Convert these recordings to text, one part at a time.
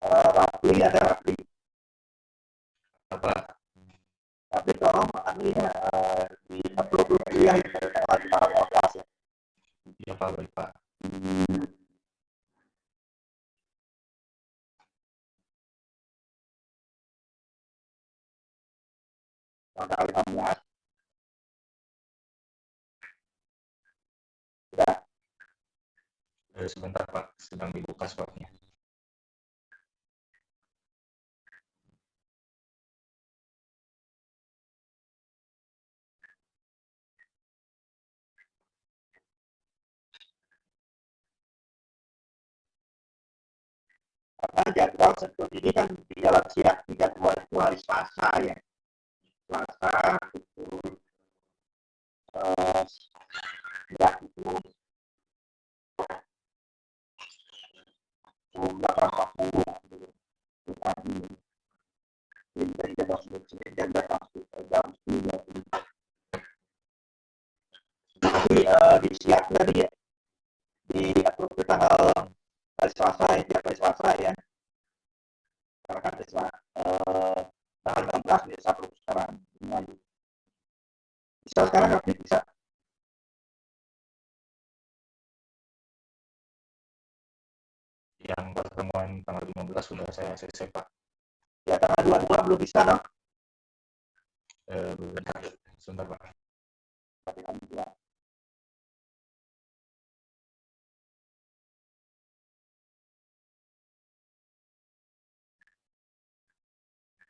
Rapli ada Rapli. Apa? Tapi tolong ini ya, di upload dulu ya itu lagi para kelas ya. Iya Pak, baik Pak. Tanggal 15 sudah. Sebentar Pak, sedang dibuka slotnya. Karena jadwal seperti ini kan di dalam siap jadwal itu hari Selasa ya. Selasa itu eh, ya itu jam 8.40 itu tadi. Jadi dari jam 9 jam 10. Tapi disiap tadi ya di atur ke tanggal hari Selasa ya, tiap hari Selasa ya. Karena kan tanggal 16 bisa terus sekarang. Bisa sekarang nggak bisa. Yang pertemuan tanggal 15 sudah saya selesai Pak. Ya tanggal 22 belum bisa dong. Bentar, sebentar Pak.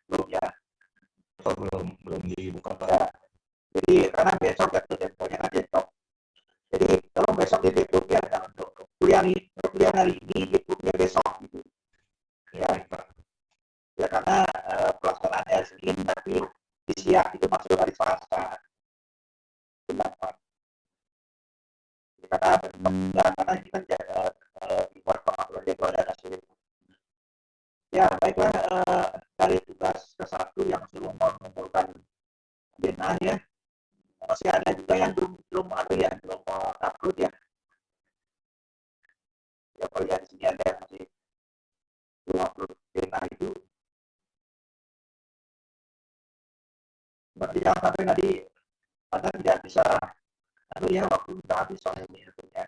Belum ya. Oh, belum dibuka Pak. Ya. Jadi karena besok ya deponya kan besok. Jadi kalau besok di depo ya kuliah hari ini deponya besok gitu. Ya, Baik Pak. ya karena pelaksanaannya Senin tapi di siang itu masuk hari Selasa. Kenapa? Karena karena ini kan impor pengaturan jadwal dan hasil. Ya baiklah dari tugas ke satu yang sudah mengumpulkan DNA ya. Masih ada juga yang belum belum ada ya belum upload ya. Ya kalau yang di sini ada yang masih belum upload DNA itu. Berarti jangan sampai nanti anda tidak bisa aduh ya waktu sudah habis soalnya ini tentunya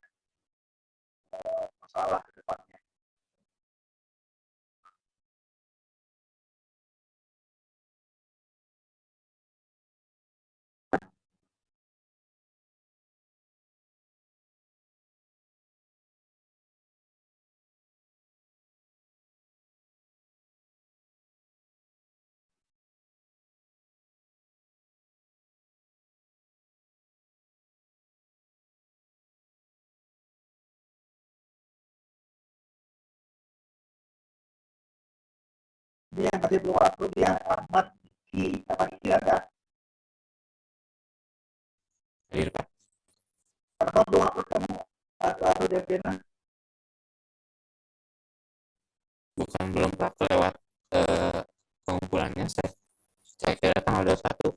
masalah ke depannya. Ini yang tadi belum upload ya Ahmad Ki apa ini ada Hadir Pak. karena belum upload kamu atau DNA. Bukan belum Pak, lewat pengumpulannya saya kira tanggal 21.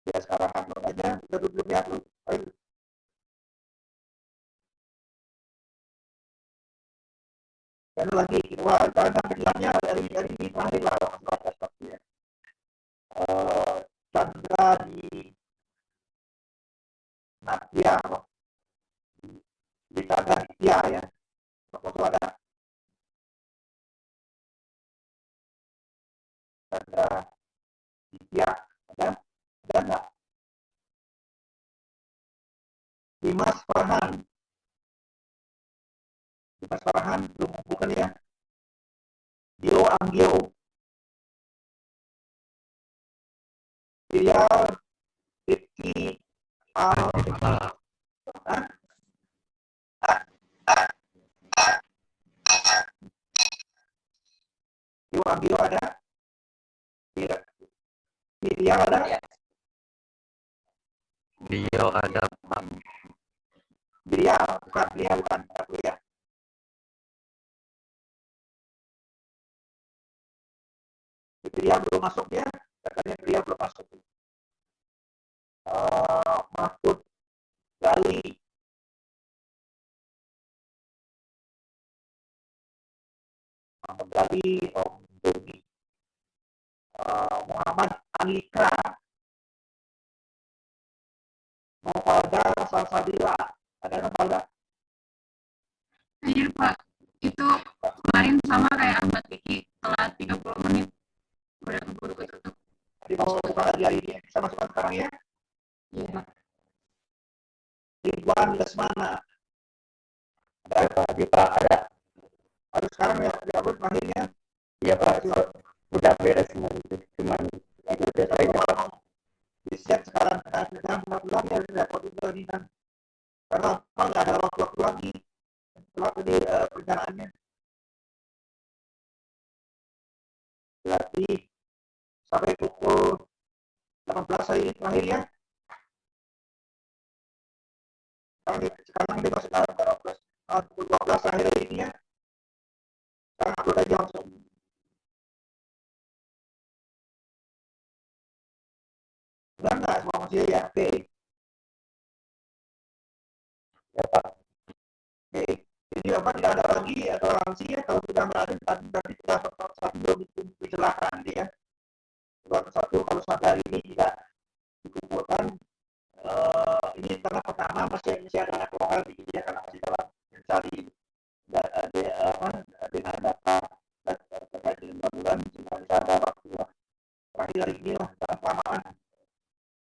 Ya sekarang upload aja udah belum ya upload. Dan lagi wah karena bilangnya dari ini terakhir lah ya. Chandra di Nadia di Chandra Ditya ya. Waktu ada Chandra Ditya ada nggak Dimas Farhan. Dimas Farhan belum bukan ya. Dio Anggio dia Rifki Al Dio Anggio ada dia ada Dio ada Pak. dia bukan aku ya. Dia belum masuk ya. Katanya dia belum masuk. Mahfud Gali Muhammad Ali, Om Doni, Muhammad Anika, Novalda Salsabila. Ada Novalda? Iya Pak, itu kemarin sama kayak Ahmad Diki, telat 30 menit udah keburu ketutup. Jadi mau buka lagi hari ini, bisa masukkan sekarang ya. Iya Pak. Ridwan Lesmana. Ada Pak, di Pak ada. Harus sekarang ya, diupload akhirnya. Iya Pak, udah beres semuanya. Cuman itu udah saya Di-set sekarang, dengan mudah-mudahan ya dapat lagi kan. Karena memang nggak ada waktu-waktu lagi. Waktu di perencanaannya. Berarti sampai pukul 18 hari ini terakhir ya. Sekarang ini masih pukul 12 akhir hari ini ya. Sekarang upload aja langsung. Udah nggak semua masih ya? Oke. ya Pak. Oke. Jadi apa tidak ada lagi toleransi ya kalau sudah berada berarti sudah satu belum dicelakan ya. Satu kalau sampai hari ini tidak dikumpulkan ini karena pertama masih ada anak lokal di India karena masih dalam mencari dengan data terkait dengan bulan sehingga bisa ada waktu terakhir hari ini lah dalam kelamaan.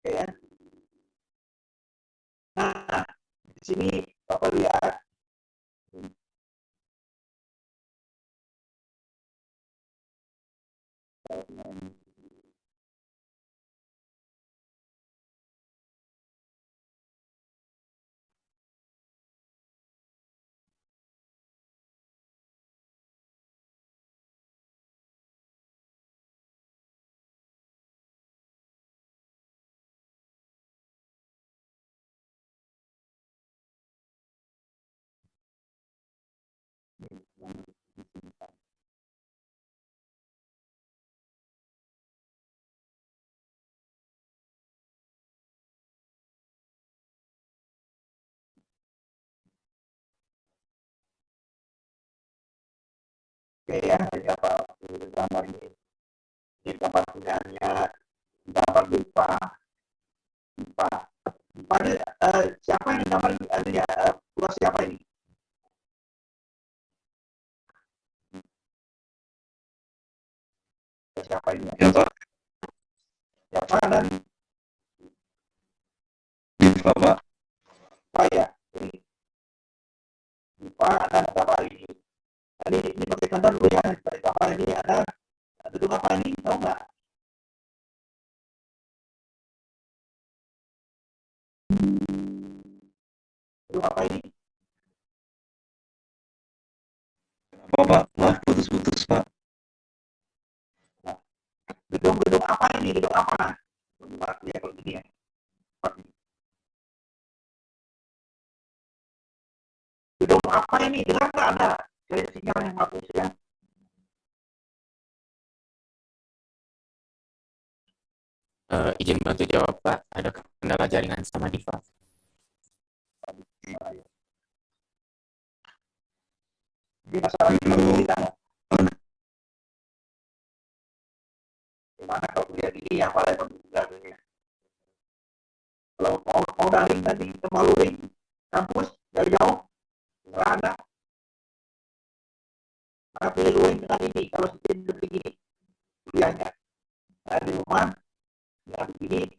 Oke ya. Nah di sini Bapak lihat oke ya, ini apa gambar ini gambar pilihannya gambar lupa ini siapa ini gambar ini ya pulau siapa ini? Siapa ini? Ya Pak, Siapa dan Diva Pak. apa ya? Ini lupa dan apa ini? Ini pakai contoh dulu ya. Seperti apa ini ada gedung apa ini? Tahu nggak? Gedung apa ini? Apa Pak? Maaf putus-putus Pak. Gedung apa ini? Gedung apa? Ya kalau gini ya. Gedung apa ini? Jelas nggak ada sinyal yang bagus ya? Izin bantu jawab Pak, ada kendala jaringan sama Diva. Jadi masalah ini gimana kalau kuliah gini ya paling ya. Kalau mau daring tadi ke Maluring kampus dari jauh nggak ada. Maka pilih luring dengan ini kalau sistem begini kuliahnya dari rumah ya begini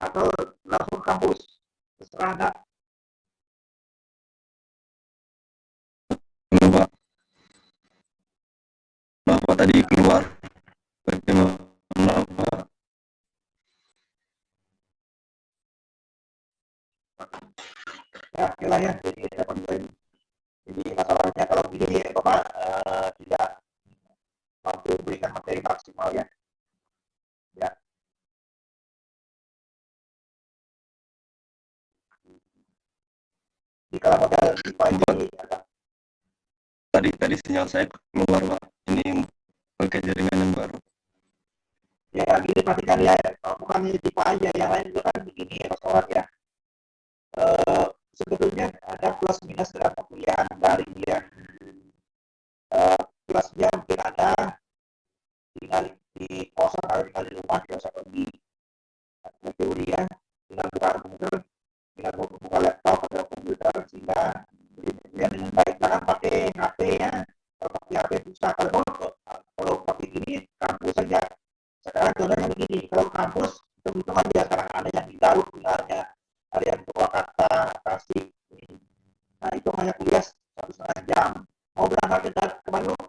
atau langsung kampus terserah Anda. Halo Pak. Bapak tadi keluar. Bagaimana Pak? Ya oke lah ya. Jadi masalahnya kalau begini Bapak tidak mampu berikan materi maksimal ya. Ya. Jadi kalau modal IPA ini ada Tadi sinyal saya keluar Pak. Ini pakai jaringan yang baru. ya gini perhatikan ya bukan hanya IPA aja yang lain juga kan begini ya soal ya. Sebetulnya ada plus minus dalam perkuliahan daring ya. Plusnya mungkin 1,5 jam. Mau berangkat ke Bandung,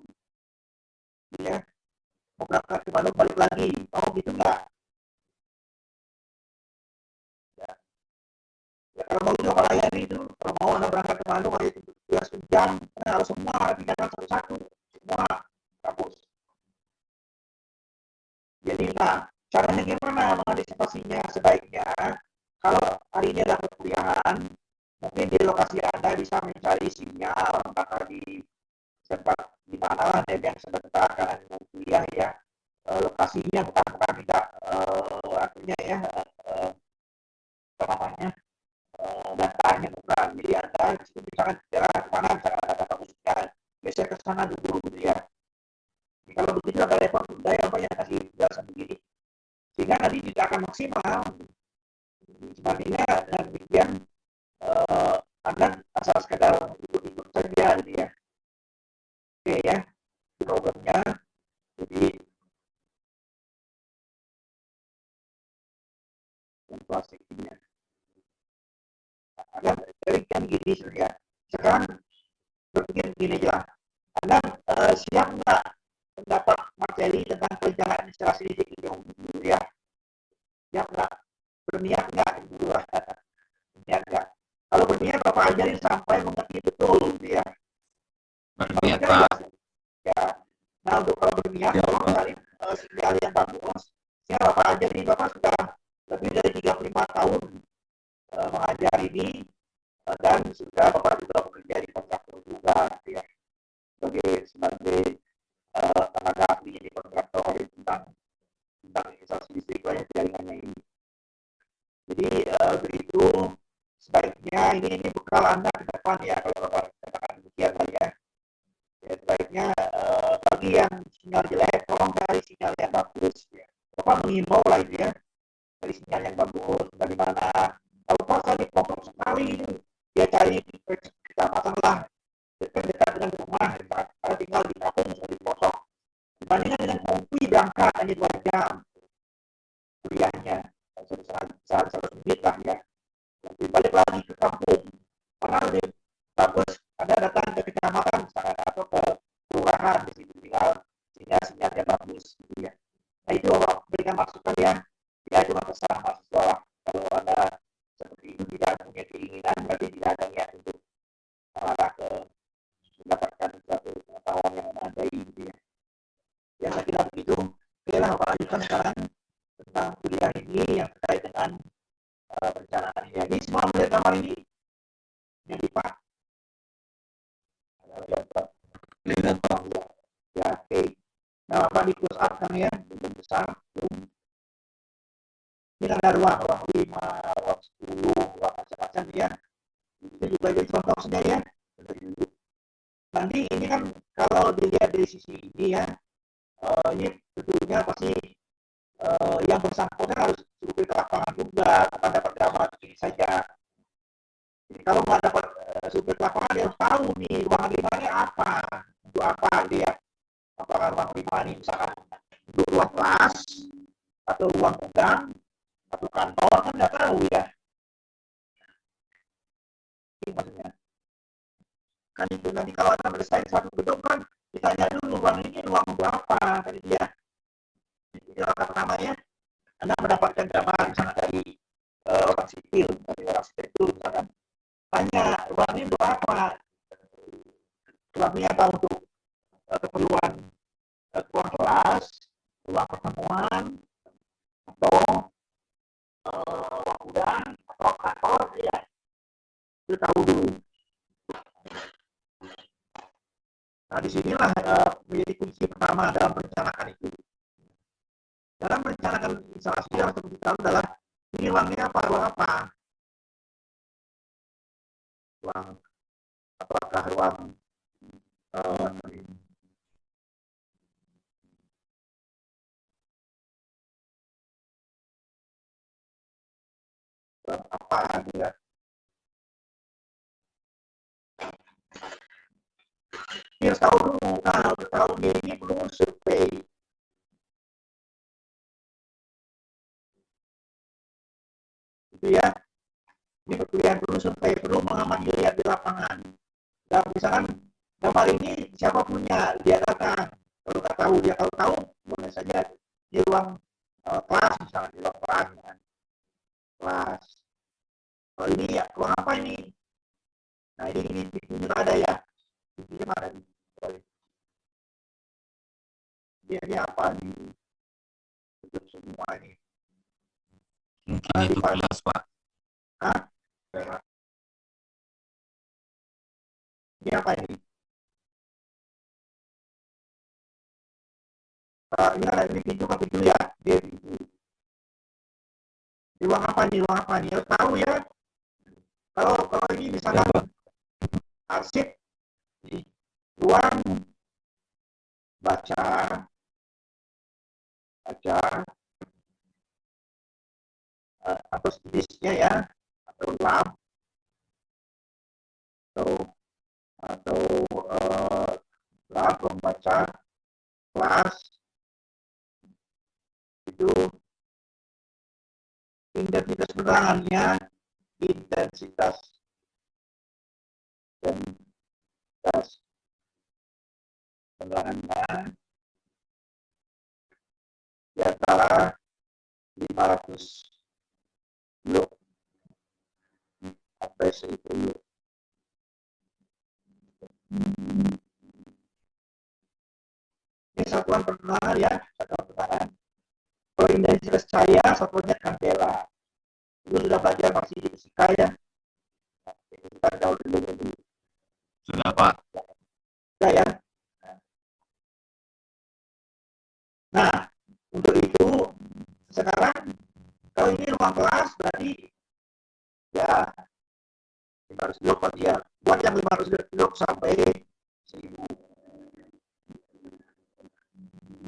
ya. Mau berangkat ke Bandung balik lagi. Oh gitu nggak? Ya. Ya, kalau mau nyoba layan itu, kalau mau Anda berangkat ke Bandung aja 12 jam, harus semua tinggalkan satu-satu, semua kampus. Jadi, nah, caranya gimana mengantisipasinya? Sebaiknya, kalau hari ini ada perkuliahan, mungkin di lokasi Anda bisa mencari sinyal, apakah di tempat di mana lah yang sebentar kalian mau kuliah ya. Lokasinya bukan tidak artinya ya apa namanya datanya bukan. Jadi Anda misalkan daerah mana misalkan ada kata musiknya, biasanya ke sana dulu gitu ya. Jadi kalau begitu ada level budaya banyak kasih penjelasan begini, sehingga nanti tidak akan maksimal. Sebandingnya dengan demikian Anda asal sekedar ikut-ikut saja gitu ya. Oke ya, programnya. Jadi situasinya ada dari kan gini ya. Sekarang berpikir begini aja lah. Anda siap nggak mendapat materi tentang perencanaan administrasi di dulu ya? Siap nggak? Berniat nggak? Berniat nggak? Kalau berniat Bapak ajarin sampai mengerti betul gitu ya. Berniat Pak. Ya. Nah untuk kalau berniat, Ya, tolong Pak. cari sinyal yang bagus. Ya Bapak ajarin, Bapak sudah lebih dari 35 tahun mengajar ini dan sudah Bapak juga bekerja di kontraktor juga ya. Sebagai tenaga ahli di kontraktor tentang investasi listrik banyak jaringannya ini. Jadi begitu sebaiknya ini bekal Anda ke depan ya, kalau Bapak katakan demikian ya. Ya sebaiknya bagi yang sinyal jelek, tolong cari sinyal yang bagus ya. Bapak mengimbau lah itu ya, cari sinyal yang bagus. Bagaimana? Kalau pasal di pokok sekali itu, dia cari kita pasanglah dekat-dekat dengan rumah, karena tinggal di kampung di pelosok. Dibandingkan dengan kopi berangkat hanya 2 jam kuliahnya, 100 menit lah ya. Nanti balik lagi ke kampung. Mana lebih bagus Anda datang ke kecamatan misalkan atau ke kelurahan di situ tinggal sinyalnya bagus gitu ya. Nah itu berikan masukan ya. Ya itu pesan mahasiswa lah. Kalau Anda seperti itu tidak punya keinginan, berarti tidak ada niat untuk mengarah ke mendapatkan suatu pengetahuan yang memadai gitu ya. Ya saya kira begitu. Oke lah, Pak lanjutkan sekarang tentang kuliah ini yang terkait dengan perencanaan ya. Ini semua melihat gambar ini yang Pak. Lihat Pak. Ya, oke. Nah, Pak di close up kan ya, belum besar, belum. Ini kan ada ruang 5, ruang 10, ruang macam-macam ya. Ini juga jadi contoh saja ya. Nanti ini kan kalau dilihat dari sisi ini ya, ini tentunya pasti yang bersangkutan harus survei ke lapangan juga, bukan dapat gambar ini saja. Jadi kalau nggak dapat survei ke lapangan, dia harus tahu nih ruang 5 ini apa, untuk apa dia. Apakah ruang 5 ini misalkan untuk ruang kelas, atau ruang gudang, atau kantor, kan nggak tahu ya. Ini maksudnya. Kan itu nanti kalau Anda mendesain satu gedung kan, ditanya dulu ruang ini ruang berapa, tadi dia. Itu pertama ya. Anda mendapatkan gambar misalnya dari orang sipil, dari orang arsitektur misalkan. Tanya ruang ini untuk apa? Ruang ini apa untuk keperluan ruang kelas, ruang pertemuan, atau ruang gudang, atau kantor ya. Itu tahu dulu. Nah disinilah menjadi kunci pertama dalam perencanaan itu. Dalam merencanakan instalasi yang seperti tahu adalah ini ruangnya apa, ruang apa? Ruang apakah ruang apa gitu ya. Ya tahu dulu, nah untuk tahu ini perlu survei. Itu ya, ini perkuliahan perlu survei, perlu mengamati lihat di lapangan. Nah, misalkan gambar ini siapa punya, dia datang. Kalau nggak tahu, dia kalau tahu boleh saja di ruang kelas, misalnya di ruang kelas. Kelas. Kalau ini ya, ruang apa ini? Nah ini pintunya ada ya, pintunya mana nih? Dia apa nih? Itu semua ini. Mungkin itu kelas, Pak. Hah? Ini apa ini? Ini ada ini pintu kan pintu ya? Dia pintu. Di ruang apa nih? Ruang apa nih? Harus tahu ya. Kalau ini Ya, misalkan Pak. arsip di ruang baca atau jenisnya ya, atau lab atau atau lab membaca kelas itu intensitas penerangannya, intensitas dan intensitas penerangannya di antara 500 lux sampai 1000 lux. Ini satuan penerangan ya, satuan penerangan. Kalau intensitas cahaya, satuannya kandela. Itu sudah belajar masih fisika ya. Kita jauh dulu. Sudah, Pak. Sudah ya. Nah, untuk itu sekarang kalau ini ruang kelas berarti ya 500 lux ya. Buat yang 500 lux sampai 1000.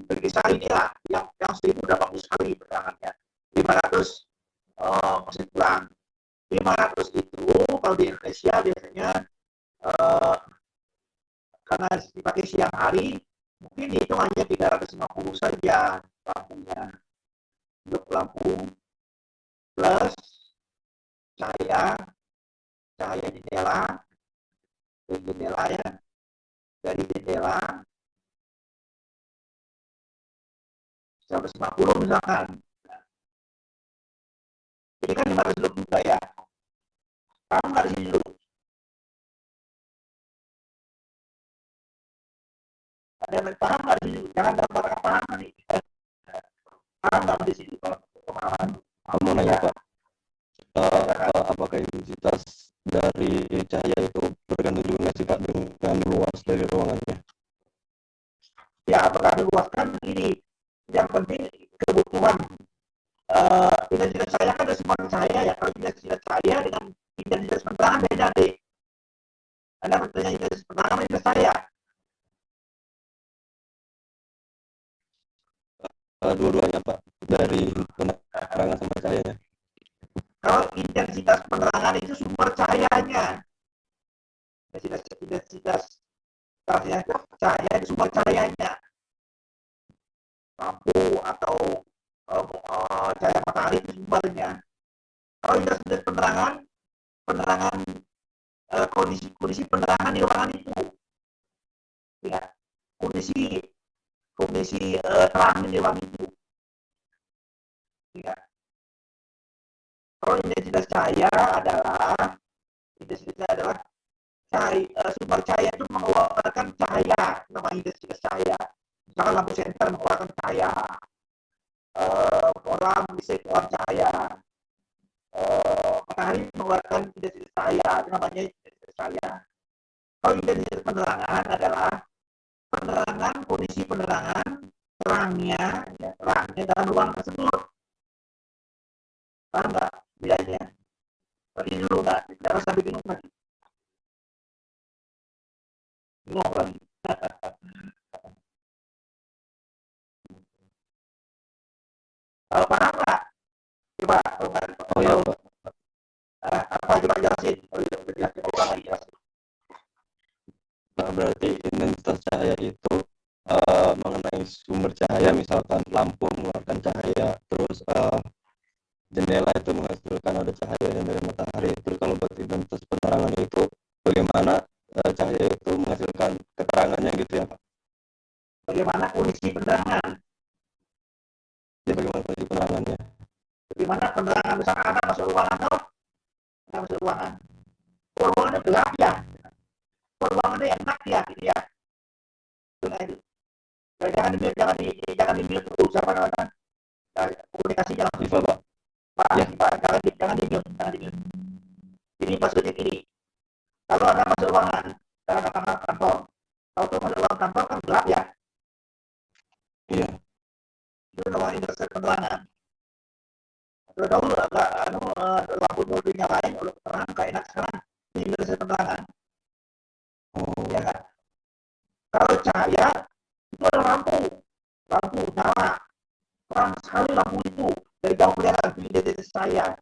Berkisar inilah yang 1000 udah bagus sekali penerangannya. 500 masih kurang. 500 itu kalau di Indonesia biasanya karena dipakai siang hari mungkin itu hanya 350 saja lampunya. Untuk lampu plus cahaya jendela ya, dari jendela 150 misalkan. Ini kan 500 lux juga ya. Paham nggak di sini dulu? Ada yang paham nggak di sini? Jangan gambar paham nih. Paham nggak di sini kalau pemahaman? Kamu nanya, Pak, apakah intensitas dari cahaya itu bergantung juga nggak sih, Pak, dengan luas dari ruangannya? Ya, apakah diluaskan ini? Yang penting kebutuhan. Intensitas cahaya kan ada semua cahaya ya. Kalau intensitas cahaya dengan intensitas penerangan beda deh. Anda bertanya intensitas penerangan intensitas cahaya. Dua-duanya, Pak, dari penerangan sama cahayanya. Kalau intensitas penerangan itu sumber cahayanya. Intensitas cahaya itu sumber cahayanya. Lampu atau cahaya matahari itu sumbernya. Kalau intensitas penerangan kondisi penerangan di ruangan itu, ya, kondisi terang di ruangan itu, ya. Kalau intensitas cahaya adalah sumber cahaya itu mengeluarkan cahaya, namanya intensitas cahaya. Misalkan lampu senter mengeluarkan cahaya, kolam bisa keluar cahaya, matahari mengeluarkan intensitas cahaya, namanya intensitas cahaya. Kalau intensitas penerangan adalah kondisi penerangan terangnya dalam ruang tersebut. Paham nggak bedanya? Tadi dulu nggak rasa bingung lagi. Bingung lagi. Paham nggak? Coba. Oh ya, Pak. Apa coba jelasin? Coba lagi jelasin. Nah, berarti intensitas cahaya itu mengenai sumber cahaya, misalkan lampu mengeluarkan cahaya, terus jendela itu menghasilkan ada cahaya yang dari matahari. Terus kalau buat intensitas penerangan itu bagaimana cahaya bagaimana kondisi penerangan. Ya, bagaimana kondisi penerangannya? Bagaimana penerangan, misalkan Anda masuk ruangan, Anda masuk ruangan. Ruangannya gelap ya. Ruangannya enak ya, gitu ya. Jangan di mute dulu, siapa namanya? Komunikasinya langsung. Bisa, Pak. Pak, Ya. jangan di mute. Ini maksudnya gini. Kalau Anda masuk ruangan, Anda kantor, kalau masuk ruangan kantor kan gelap ya. Iya. Itu namanya interset penerangan. Terus dahulu lampu dulu dinyalain, udah terang kayak enak sekarang. Ini interset penerangan. Oh. Ya kan? Kalau cahaya itu ada lampu nyala, terang sekali lampu itu dari jauh kelihatan di saya.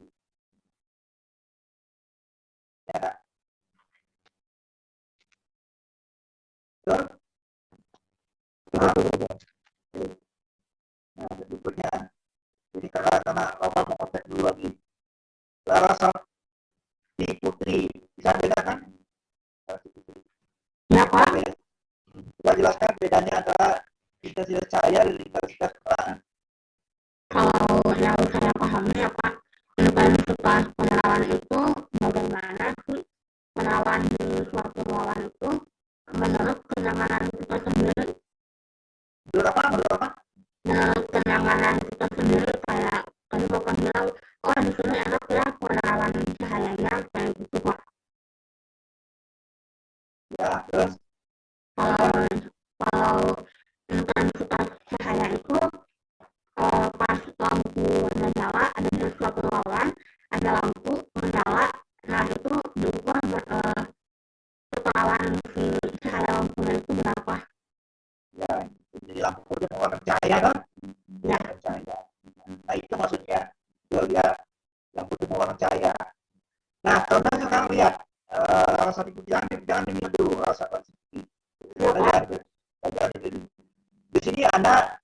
Ya kan? Terus, nah, berikutnya, jadi karena Bapak mau kontak dulu lagi, rasa di Putri bisa bedakan? Ya, Pak. Kita jelaskan bedanya antara intensitas cahaya dan intensitas terang. Kalau yang saya pahami ya Pak, intensitas penerawan itu bagaimana sih penerawan di suatu ruangan itu menurut kenyamanan kita sendiri. Menurut apa? Menurut kenyamanan kita sendiri, kayak tadi Bapak bilang, oh di sini enak ya penerawan cahayanya kayak gitu Pak. Ya, terus Kalau intensitas cahaya itu pas lampu menyala, ada di suatu ruangan ada lampu menyala, nah itu diukur keperawan si cahaya lampunya itu berapa. ya, jadi lampu putih mewarna cahaya kan? Ya. Cahaya. Nah itu maksudnya. Kita lihat lampu putih mewarna cahaya. Nah, contohnya sekarang lihat rasa jangan diminum dulu rasa di sini ada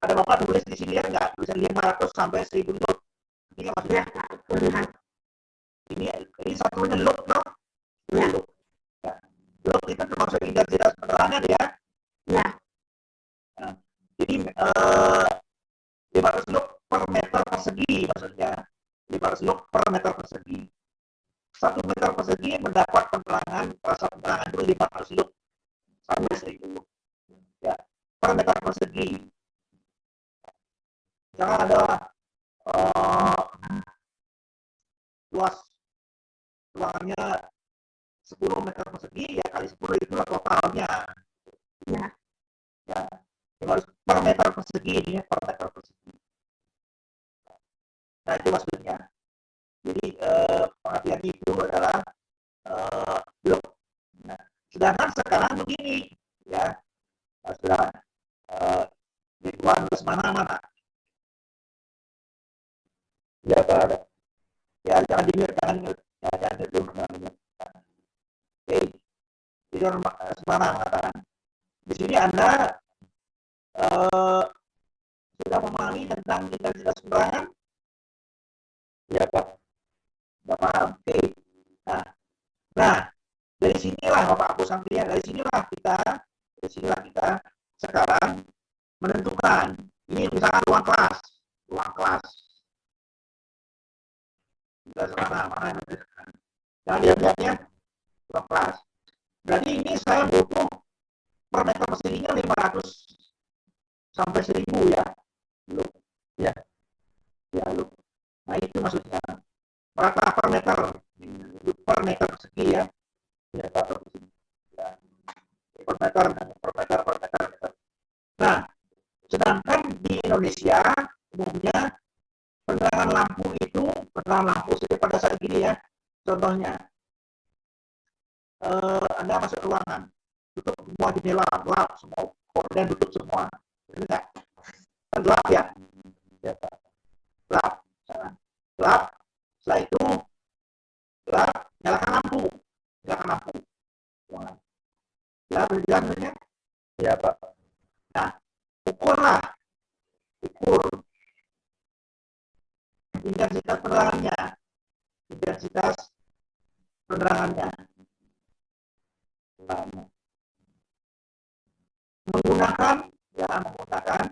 Bapak tulis di sini ya nggak bisa 500 sampai 1000 loop. Ini maksudnya ini satunya loop, no? Ya. Loop itu termasuk intensitas penerangan ya. Ya. Nah, jadi 500 loop per meter persegi maksudnya. 500 loop per meter persegi. 1 meter persegi mendapat penerangan, rasa penerangan itu 500 loop sampai 1000. Ya, per meter persegi. Misalkan ada luas ruangannya 10 meter persegi, ya kali 10 itulah totalnya. Ya. Ya, harus per meter persegi ini ya, per meter persegi. Nah, itu maksudnya. Jadi pengertian itu adalah blok. Nah, sedangkan sekarang begini, ya, sudah di mana-mana. Ya, Pak. Ya, jangan di-mute. Ya, jangan di-mute. Oke. Jadi sembarang mengatakan. Di sini Anda sudah memahami tentang intensitas penerangan? Ya, Pak. Sudah paham. Oke. Nah, dari sinilah Bapak Abu Sampian, dari sinilah kita sekarang menentukan. Ini misalkan ruang kelas. Kita sekarang mana? Jangan lihat-lihatnya ruang kelas. Berarti ini saya butuh per meter perseginya 500 sampai 1000 ya. Ya. Nah itu maksudnya. Berapa per meter persegi ya. Ya, per meter. Nah, sedangkan di Indonesia umumnya penerangan lampu pada saat gini ya. Contohnya, Anda masuk ruangan, tutup semua jendela, gelap semua, kemudian tutup semua. Enggak, kan gelap ya. Ya, gelap. Setelah itu gelap, nyalakan lampu. Ya, berjalannya. Ya, Pak. Nah, ukur intensitas penerangannya. Menggunakan ya adalah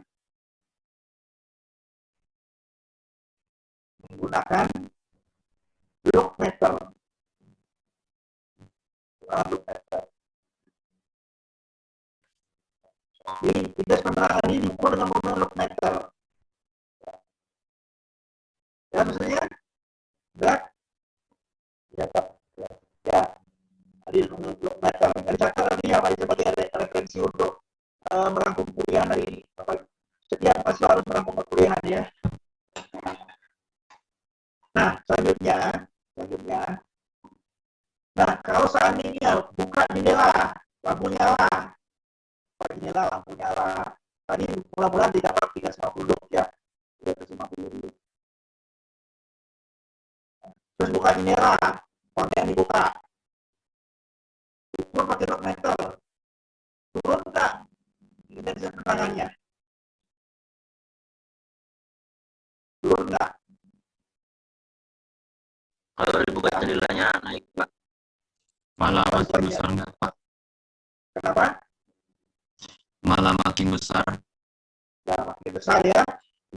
menggunakan loop meter. Jadi indeks penerangan ini diukur dengan menggunakan loop meter. Ya, maksudnya enggak? Ya, Pak. Ya. Jadi loop meter. Jadi catat nanti ya, Pak, sebagai referensi untuk merangkum kuliah hari ini. Setiap mahasiswa harus merangkum kuliahan ya. Nah, selanjutnya. Nah, kalau seandainya buka jendela, lampu nyala. Tadi mula-mula didapat 350 ya. 350. Terus buka jendela, konten dibuka. Ukur pakai loop meter. Turun enggak? Indeks penerangannya. Turun enggak? Kalau dibuka jendelanya naik, Pak. Malah makin besar nggak, Pak? Kenapa? Malah makin besar. Ya, makin besar ya.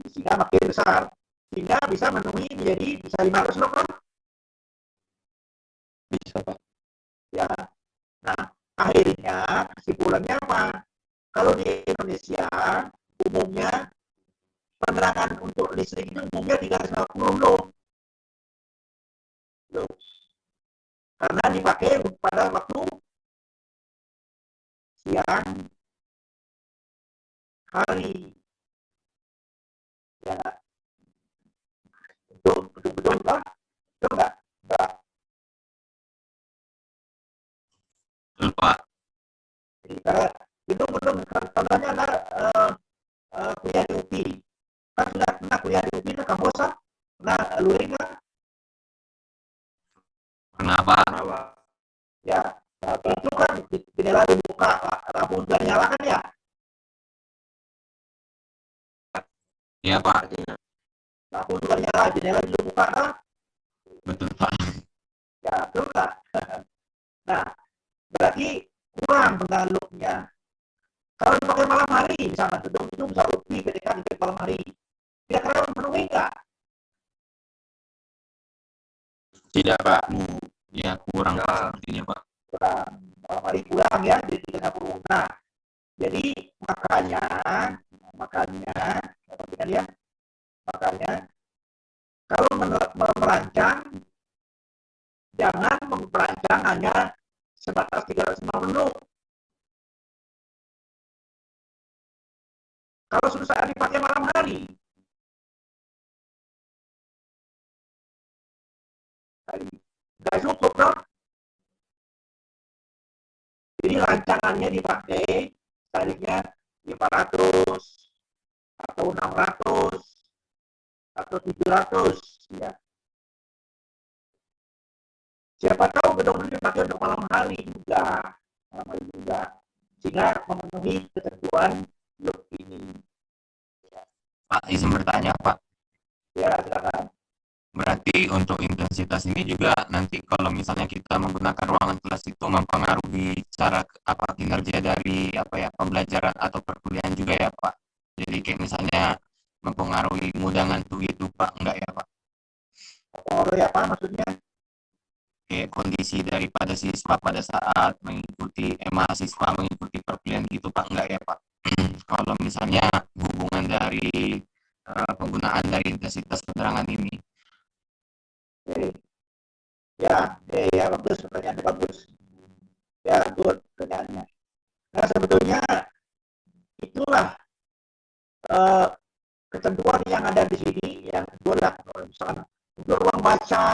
Sehingga makin besar. Sehingga bisa memenuhi menjadi bisa 500 loop kan? Bisa, Pak. Ya. Nah, akhirnya kesimpulannya apa? Kalau di Indonesia umumnya penerangan untuk listrik itu umumnya 350 loop. Karena dipakai pada waktu siang hari. Ya, betul Pak? Betul enggak? Enggak. Betul, Pak. Jadi itu betul. Contohnya adalah kuliah di UPI. Kan sudah pernah kuliah di UPI itu kamu usah pernah luring kan? Kenapa? Ya, itu kan jendela dibuka, lampu sudah nyala kan ya? Iya, Pak. Lampu sudah nyala, jendela dibuka kan? Betul, Pak. Ya, betul nggak? Nah, berarti kurang penerangan loop-nya. Kalau dipakai malam hari, misalnya gedung itu bisa UPI ketika dipakai malam hari, dia terlalu memenuhi nggak? Tidak, Pak. Ya, kurang sepertinya, Pak. Kurang. Malam hari kurang ya, jadi 30. Nah, jadi makanya kalau merancang jangan merancang hanya sebatas 350. Kalau sudah dipakai malam hari, nggak cukup dong. Jadi rancangannya dipakai tarifnya 500 atau 600 atau 700 ya. Siapa tahu gedung ini dipakai untuk malam hari juga, sehingga memenuhi ketentuan loop ini. Pak, izin bertanya, Pak. Ya, silakan. Berarti untuk intensitas ini juga nanti kalau misalnya kita menggunakan ruangan kelas itu mempengaruhi cara kinerja dari pembelajaran atau perkuliahan juga ya, Pak. Jadi kayak misalnya mempengaruhi mudah ngantuk itu, Pak, enggak ya, Pak? Pengaruh apa maksudnya? Kayak kondisi daripada siswa pada saat mahasiswa mengikuti perkuliahan gitu, Pak, enggak ya, Pak? Kalau misalnya hubungan dari penggunaan dari intensitas penerangan ini. Ya, bagus, pertanyaannya bagus. Ya, good pertanyaannya. Nah, sebetulnya itulah ketentuan yang ada di sini, yang kedua lah, misalnya untuk ruang baca,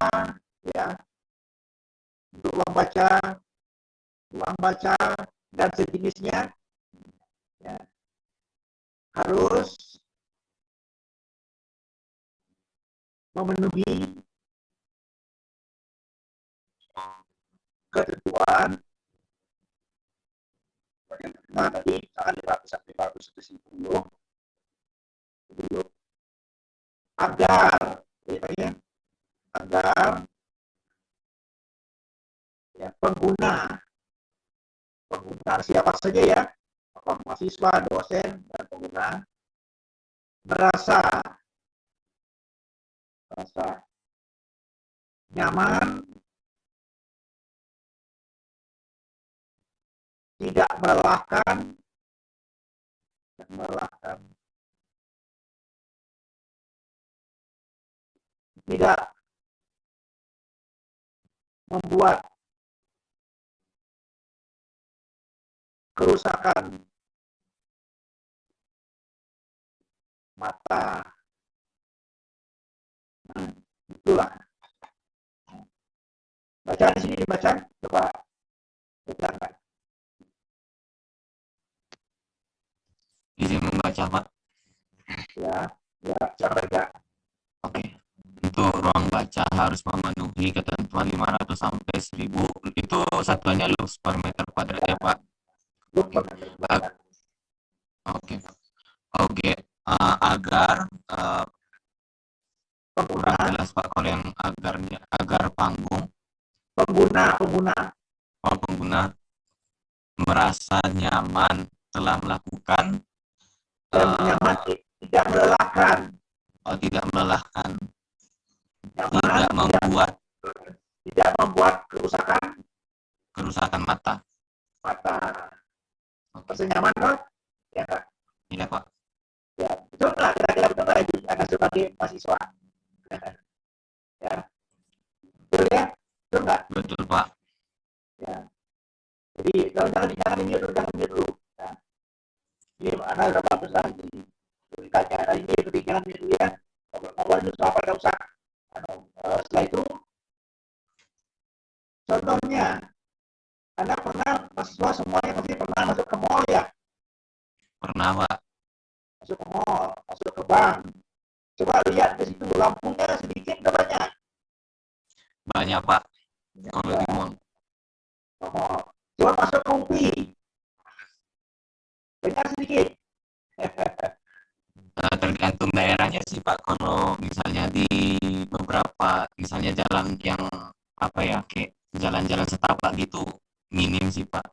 ya, untuk ruang baca dan sejenisnya, ya, harus memenuhi ketentuan nah tadi misalkan 500 sampai 510 agar agar ya, pengguna siapa saja ya, mahasiswa, dosen, dan pengguna merasa nyaman, tidak melelahkan, tidak membuat kerusakan mata. Nah, itulah. Baca di sini dibaca, coba bacakan. Izin membaca, Pak. Ya, cara baca. Oke. Untuk ruang baca harus memenuhi ketentuan 500 sampai 1000. Itu satuannya lux per meter kuadrat ya, Pak. Lupa. Oke, Pak. Oke, agar kurang Pengguna, jelas Pak kalau yang agarnya, agar panggung pengguna merasa nyaman telah melakukan dan nyaman, tidak melelahkan, tidak melelahkan, nyaman, tidak membuat kerusakan mata. Rasa nyaman, kan? Ya, kan? Iya, Pak. Ya, betul nggak? Kira-kira betul nggak itu Anda sebagai mahasiswa? Ya, betul ya? Betul nggak? Betul, Pak. Ya. Jadi kalau jangan ini dulu. Ya. Ini Anda udah bagus lagi. Ditanya, ini kepikiran dulu ya. Kalau itu apa nggak usah. Setelah itu, contohnya, Anda pernah, mahasiswa semuanya pasti pernah masuk ke mall ya? Pernah, Pak. Masuk ke mall, masuk ke bank. Coba lihat ke situ, lampunya sedikit atau banyak? Banyak, Pak. Kalau di mall. Coba masuk ke UPI. Banyak sedikit. Tergantung daerahnya sih Pak. Kalau misalnya di beberapa, misalnya jalan yang apa ya, kayak jalan-jalan setapak gitu, minim sih Pak.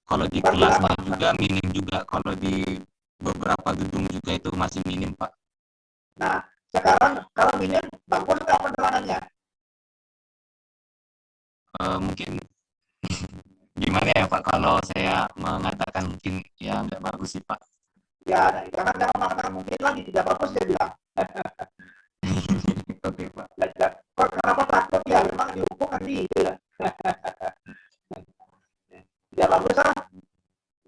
Kalau di kelasnya juga minim juga. Kalau di beberapa gedung juga itu masih minim Pak. Nah, sekarang kalau minim, bagus nggak penerangannya? Mungkin gimana ya Pak, kalau saya mengatakan mungkin ya nggak bagus sih Pak. Ya, karena saya mengatakan mungkin lagi tidak bagus, dia bilang. Oke Pak. Kenapa takut ya? Memang dihukum nanti gitu ya. Tidak bagus lah.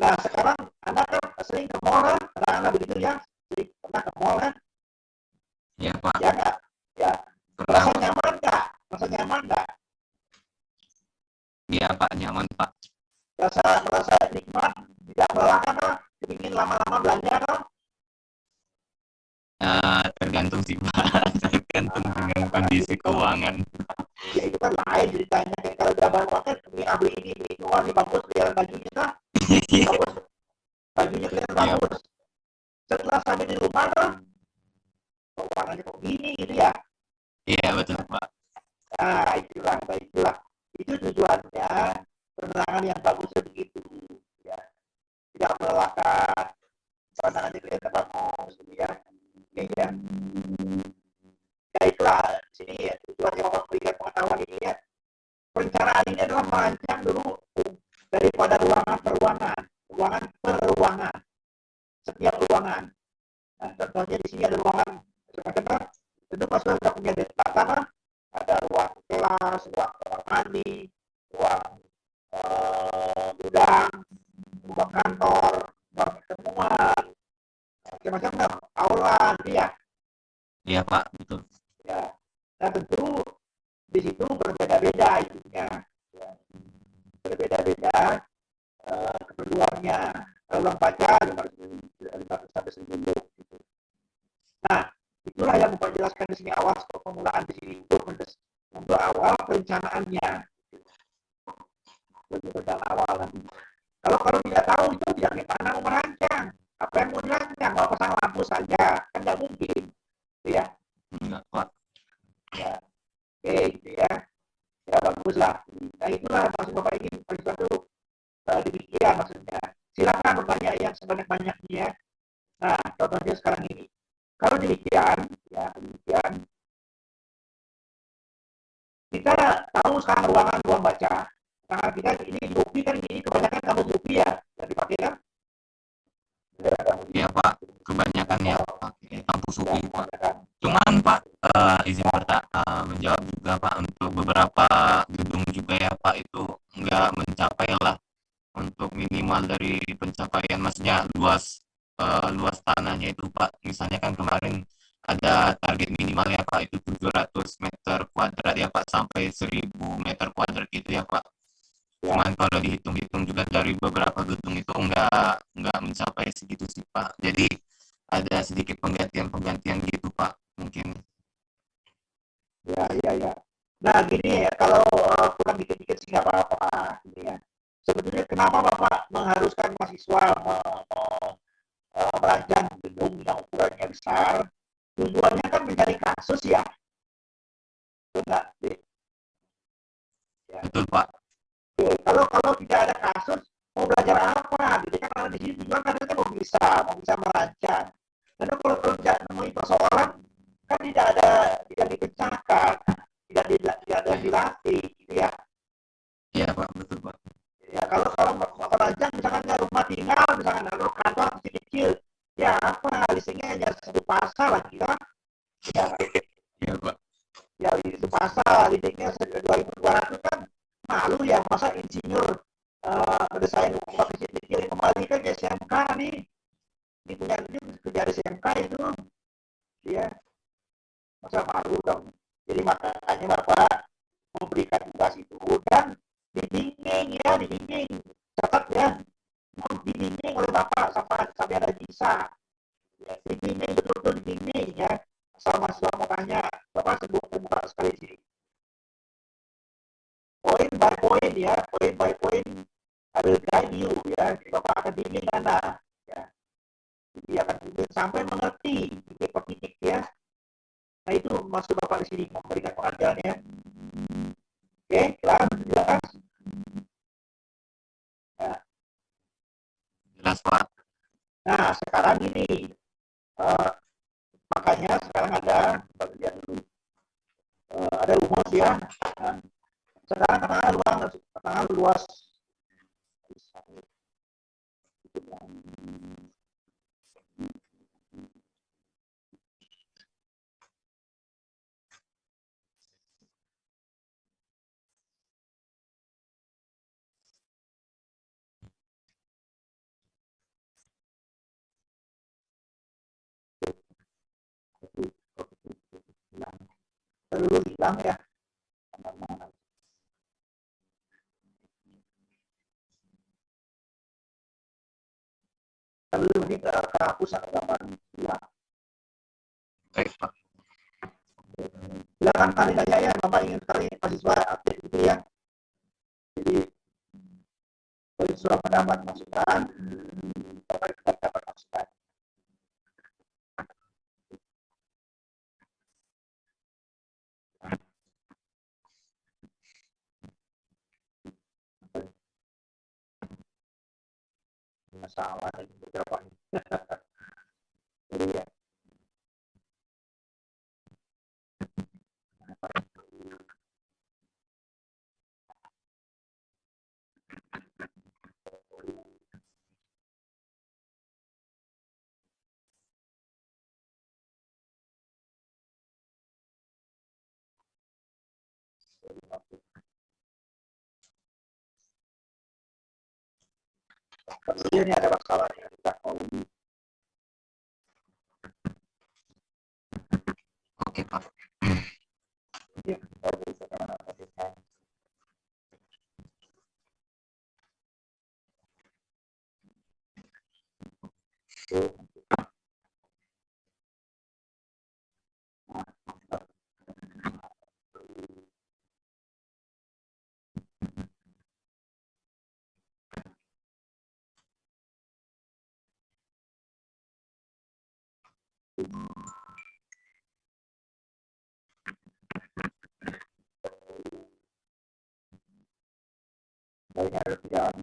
Nah, sekarang Anda kan sering ke mall kan? Anda begitu ya? Sering pernah ke mall kan? Ya Pak. Ya nggak? Ya. Merasa nyaman nggak? Iya Pak, nyaman Pak. Merasa nikmat, tidak melelahkan kan? Ingin lama-lama belanja kan? Tergantung sih Pak. Tergantung dengan kondisi keuangan. Ya itu kan lain ceritanya. Kayak kalau udah baru pakai, beli ini, wah ini bagus, kelihatan bajunya kan? Bagus. Bajunya kelihatan bagus. Setelah sampai di rumah kan? Keuangannya kok gini gitu ya? Iya betul Pak. Nah itulah. Itu tujuannya penerangan yang bagusnya begitu. Ya. Tidak melelahkan. Pandangannya kelihatan bagus gitu ya. Ya. Baiklah, sini ya, tujuannya memberikan pengetahuan ini ya. Perencanaan ini adalah merancang dulu daripada ruangan per ruangan, setiap ruangan. Nah, contohnya di sini ada ruangan macam-macam. Tentu pas sudah punya data, ada ruang kelas, ruang kamar mandi, ruang gudang, ruang kantor, ruang pertemuan, macam-macam aula, ya. Iya Pak, betul. Ya. Nah tentu di situ berbeda-beda itunya, ya. Berbeda-beda keperluannya. Ruang baca 500 sampai 1000. Gitu. Nah, itulah yang Bapak jelaskan di sini awal permulaan di sini untuk awal perencanaannya. Untuk perencanaan awal nanti. Kalau tidak tahu itu tidak gimana mau merancang. Apa yang mau dirancang? Mau pasang lampu saja kan nggak mungkin, ya. Enggak Pak. Ya, oke gitu ya. Ya baguslah. Nah itulah maksud Bapak ingin dulu demikian maksudnya. Silakan. kita bertanya yang sebanyak-banyaknya. Nah, contohnya sekarang ini. Kalau demikian, kita tahu sekarang ruang baca. Nah, kita ini Gopi kan ini kebanyakan kamu Gopi ya, yang dipakai kan? Ya Pak, kebanyakan ya pakai kampus UI Pak. Cuman Pak, izin menjawab juga Pak, untuk beberapa gedung juga ya Pak itu nggak mencapai lah untuk minimal dari pencapaian, maksudnya luas tanahnya itu Pak. Misalnya kan kemarin ada target minimal ya Pak, itu 700 meter kuadrat ya Pak, sampai 1000 meter kuadrat gitu ya Pak. Cuman kalau dihitung-hitung juga dari beberapa gedung itu nggak mencapai segitu sih Pak. Jadi ada sedikit penggantian gitu Pak, mungkin. Ya. Nah, gini ya, kalau kurang dikit-dikit sih nggak apa-apa. Gini ya. Sebetulnya kenapa Bapak mengharuskan mahasiswa merancang gedung yang ukurannya besar? Tujuannya kan mencari kasus ya. Enggak, ya. Betul Pak. Kalau tidak ada kasus, mau belajar apa? Jadi kan di sini tujuan kan kita mau bisa merancang. Karena kalau tidak menemui persoalan, kan tidak dipecahkan, tidak ada dilatih, gitu ya. Iya Pak, betul Pak. Ya kalau merancang misalkan rumah tinggal, misalkan kalau kantor kecil-kecil, ya apa listriknya hanya satu pasar lagi kan? Ya, Iya Pak. ya itu pasar listriknya 2.200 kan malu ya, masa insinyur desain rumah kecil-kecil kembali kan ke SMK nih, ini punya kerja di SMK itu, ya masa malu dong. Jadi makanya Bapak memberikan tugas itu dan dibimbing catat ya, dibimbing oleh Bapak sampai ada bisa ya, dibimbing betul-betul dibimbing ya. Sama mahasiswa mau tanya, Bapak sebut buka sekali sini poin by poin ya, poin by poin ada guide you ya, jadi Bapak akan bimbing Anda ya, jadi akan bimbing sampai mengerti titik per titik ya. Nah itu maksud Bapak di sini memberikan pengajaran ya. Oke, jelas. Nah, Jelas Pak. nah sekarang ini uh, makanya sekarang ada lihat dulu ada rumus ya. Nah, sekarang tanah luas dulu hilang ya. Lalu ini kehapus atau gambar hilang. Baik Pak. Silakan kali tanya ya, Bapak ingin sekali mahasiswa aktif gitu ya. Jadi surat pendapat masukan, Bapak kita dapat masukan. Masalah ini beberapa ini. Jadi ya. Ini ada masalahnya kita mau Oke Pak. ini kita bisa mengatasikan. Banyak kerjaan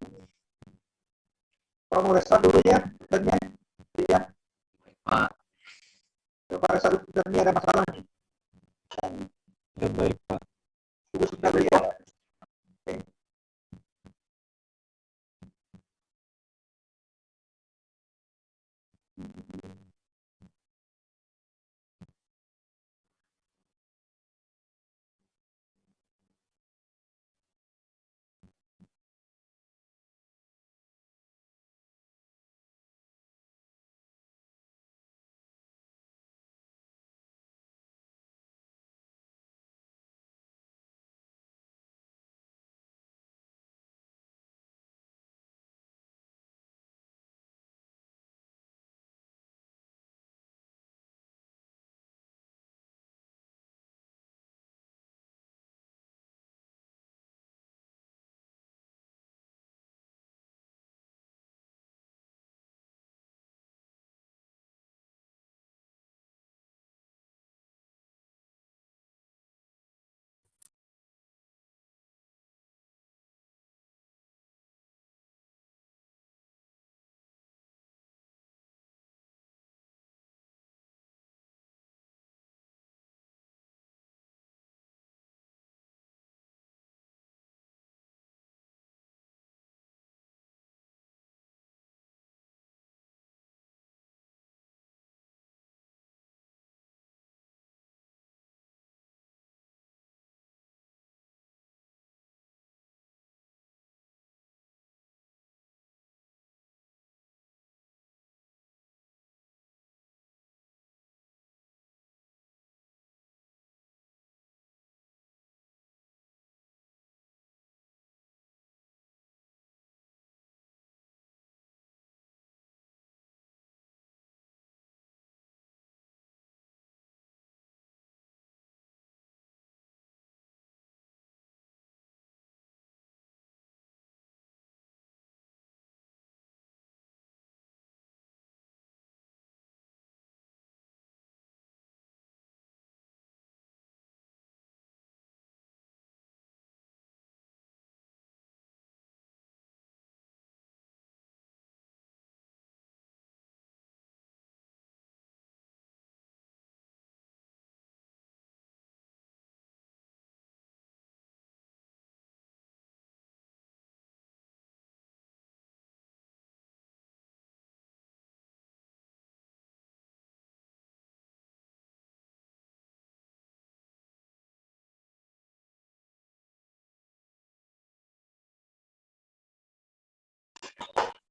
kamu restart dulu ya komputernya ya. Pak. Coba restart dulu komputernya, ada masalah nih. Ya baik Pak. Tunggu sebentar dulu ya. Oke.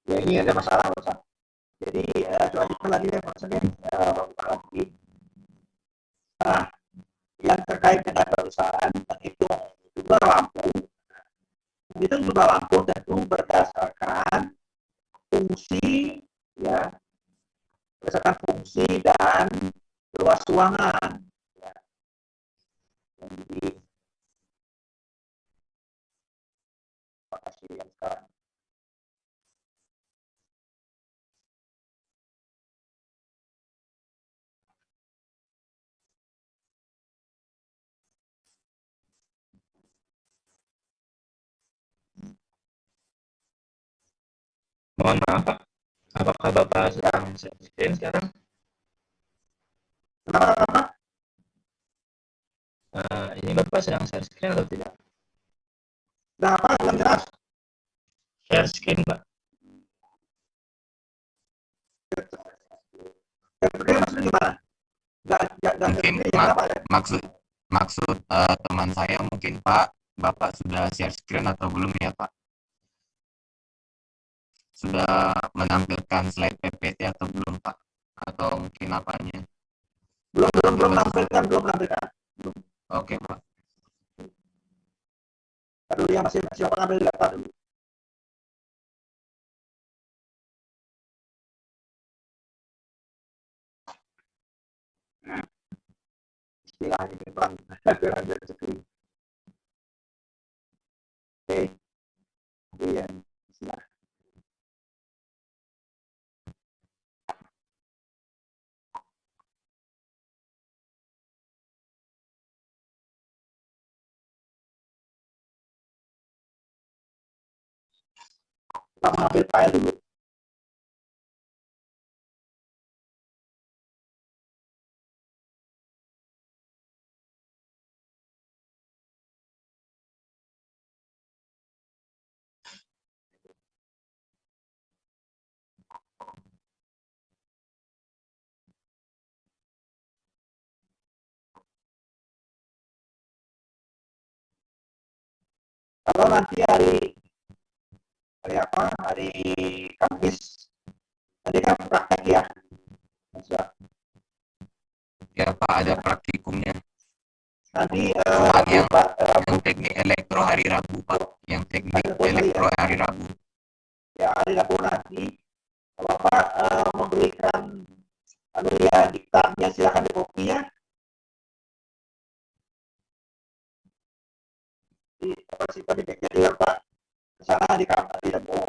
Ya ini ada masalah Pak. Jadi coba lagi deh maksudnya lagi. Nah, yang terkait dengan perusahaan menghitung jumlah lampu, itu jumlah lampu tentu berdasarkan fungsi, ya, berdasarkan fungsi dan luas ruangan. Ya. Jadi, makasih yang sekarang. Mohon maaf Pak. Apakah Bapak sedang share screen sekarang? Kenapa? Ini Bapak sedang share screen atau tidak? Nah, apa yang jelas? Share screen Pak. Maksudnya gimana? Mungkin maksud maksud teman saya mungkin Pak, Bapak sudah share screen atau belum ya Pak? Sudah menampilkan slide PPT atau belum Pak? Atau mungkin apanya? Belum menampilkan. Oke Pak. Dulu yang masih ambil data dulu. Istilahnya memang rezeki. Oke, kemudian istilah. Kita mengambil file dulu. Kalau nanti hari apa? Hari Kamis, nanti kan praktek ya. Bisa. Ya Pak, ada praktikumnya. Nanti Cuma yang Rabu teknik elektro hari Rabu Pak. Yang teknik elektro hari Rabu. ya hari Rabu nanti Bapak memberikan ya diktatnya silakan di copy ya. Di jadi Bapak kesana di kamar di demo.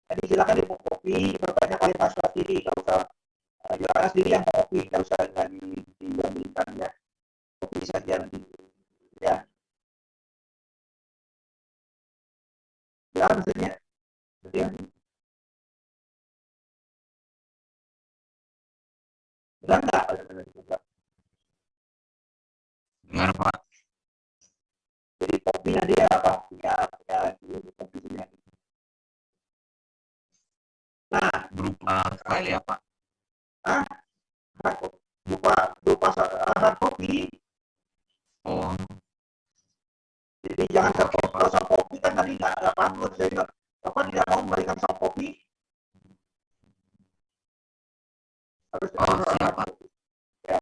Jadi silakan di copy, berbanyak kali password diri, nggak usah jualan sendiri yang copy, nggak usah dibandingkan ya. Copy saja nanti ya. Ya maksudnya. Ya. Benar nggak? Dengar Pak. Jadi kopinya dia apa? Punya kopinya. Nah, Berupa file ya Pak. berupa hard copy. Oh, Jadi jangan oke Pak. kalau soft copy kan tadi nggak paham. Jadi apa tidak mau memberikan soft copy. Harus Siap Pak. ya.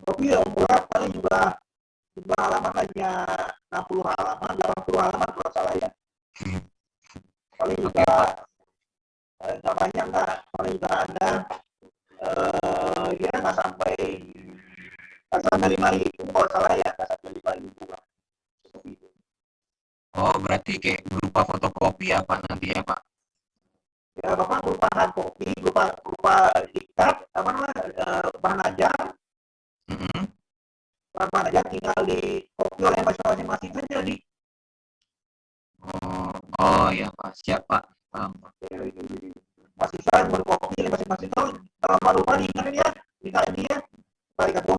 Copy berat paling juga jumlah halaman hanya 60 halaman, 80 halaman kalau salah ya. Paling Oke juga Pak. nggak banyak nggak, paling juga ada ya nggak sampai 5.000 kalau salah ya, nggak sampai 5.000 lah. Oh, berarti kayak berupa fotokopi ya Pak nanti ya Pak? Ya Bapak berupa hard copy, berupa diktat, apa namanya, bahan ajar, Mm-mm. bahan ajar tinggal di copy oleh masing-masing saja di Oh ya Pak, siap Pak. Paham, Pak. mahasiswa yang berkopi oleh masing-masing tahun. Kalau lupa diingat ya, tinggal ini ya, baik aku.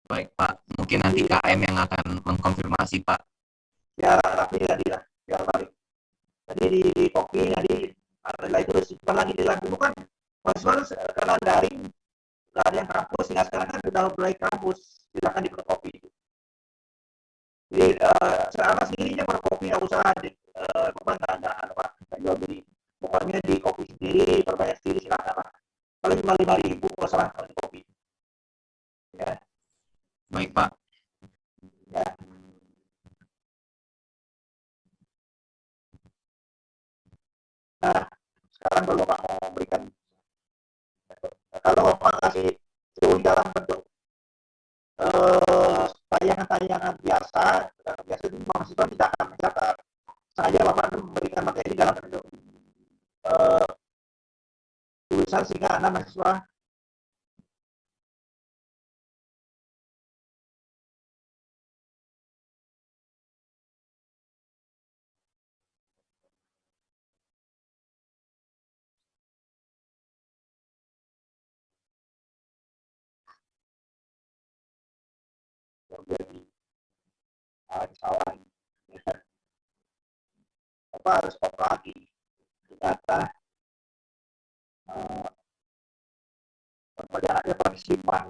Baik Pak, mungkin nanti KM yang akan mengkonfirmasi Pak. Ya rapi tadi lah, ya balik. Jadi di kopi, jadi setelah itu simpan lagi di lab dulu kan. Mahasiswa karena daring, nggak ada yang kampus, ya sekarang kan sudah mulai kampus, silakan di kopi. Jadi secara sendirinya berkopi nggak usah nggak jual beli. Pokoknya di kopi sendiri, perbanyak sendiri silakan lah. Kalau cuma 5.000 kalau salah kalau di kopi. Ya, Baik Pak. ya. Nah, sekarang kalau Bapak mau memberikan, kalau Bapak kasih teori dalam bentuk tayangan-tayangan biasa, biasa itu mahasiswa tidak akan mencatat. Saya Bapak memberikan materi dalam bentuk tulisan sehingga anak mahasiswa menjadi salah. Bapak harus stop lagi. Ternyata pertanyaannya parsipan.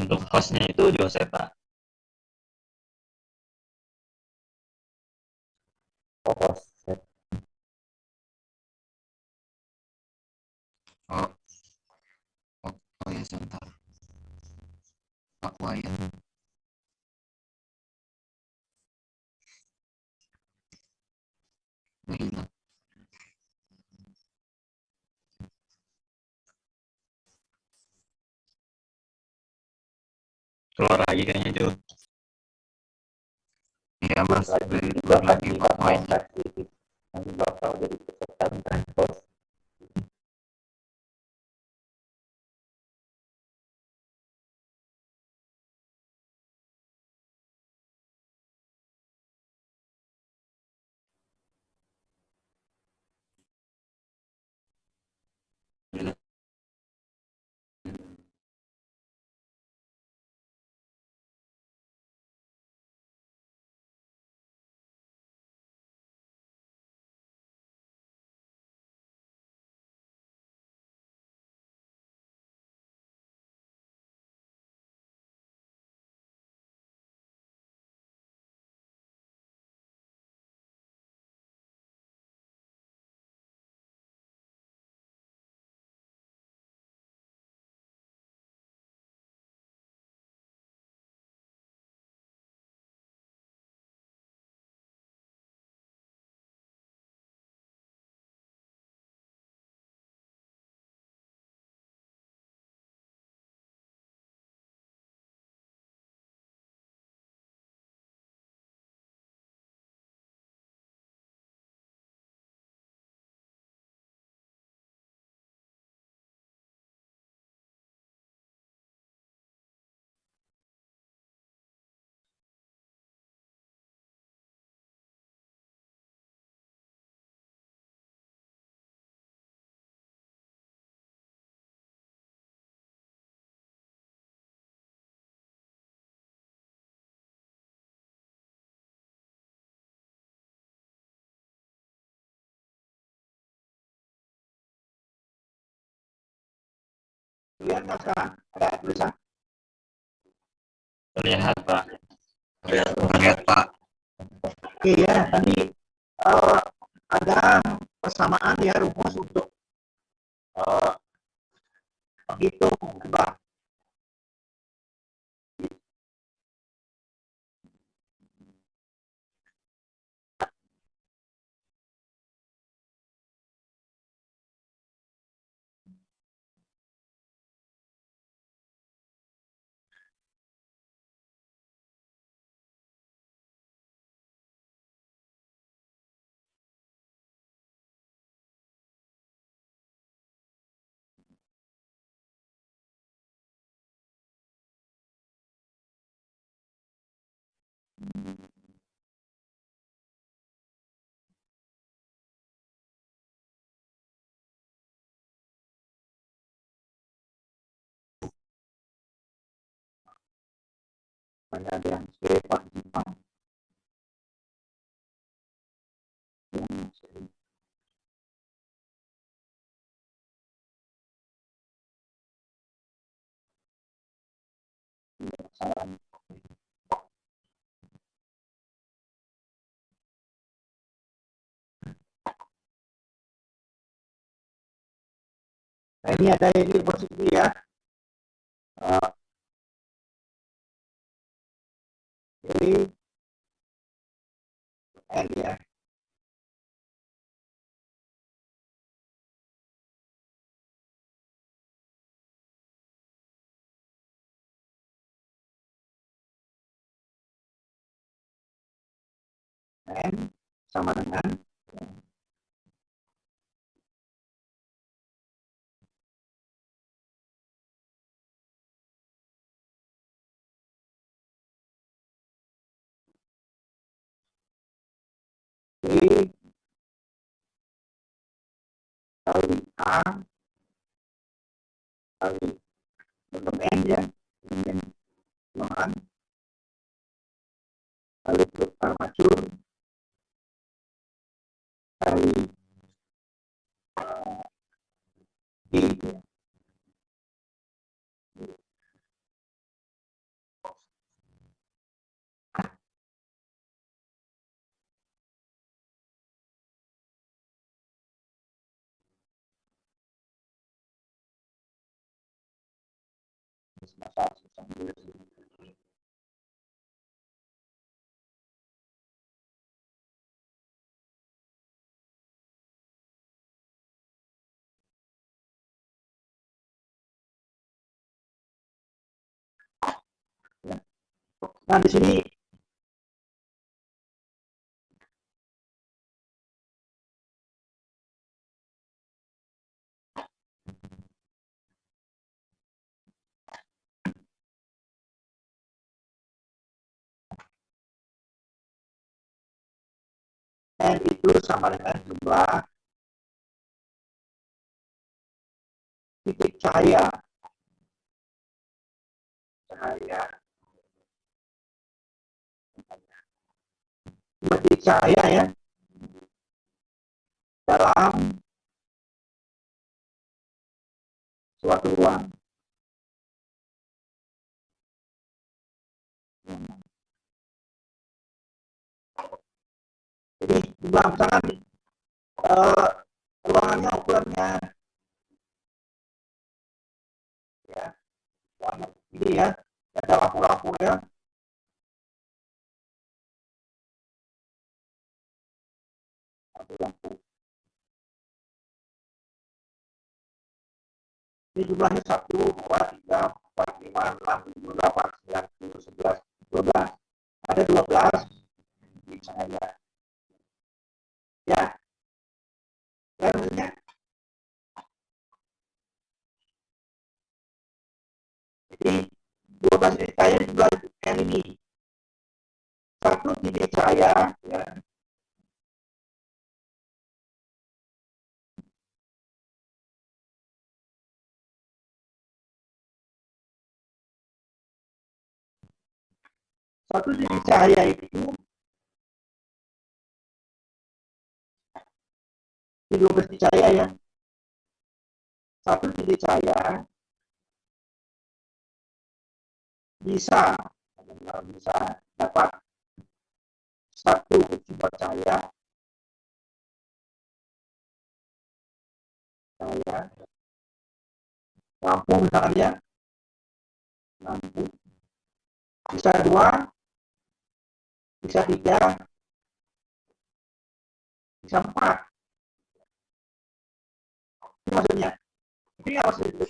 Untuk hostnya itu Joseph Pak. Host. Oh, ya sebentar. Pak Wayan. Hilang. Keluar lagi kayaknya Jo. Iya Mas, Juga baru lagi Pak Wayan. nanti bakal jadi peserta host. Lihat nggak sekarang? Ada tulisan? Terlihat, Pak. Terlihat, Pak. Oke ya, tadi uh, ada persamaan ya rumus untuk uh, menghitung jumlah. Ada yang sifat Nah ini ada yang di posisi ya. Jadi N ya. N sama dengan I kali A kali untuk N ya. N dengan kali truk armatur kali I Nah di sini N itu sama dengan jumlah titik cahaya titik cahaya ya dalam suatu ruang. Jadi jumlah misalkan ruangannya ukurannya ya ini ya ada lampu-lampu ya lampu-lampu ini jumlahnya 1, 2, 3, 4, 5, 6, 7, 8, 9, 10, 11, 12 ada 12 di cahaya ya maksudnya jadi 12 titik cahaya jumlah N ini satu titik cahaya ya satu titik cahaya itu di 12 titik cahaya ya satu titik cahaya bisa dapat satu sumber cahaya lampu misalnya, lampu bisa 2, bisa 3, bisa 4. Ini maksudnya. Ini nggak maksudnya.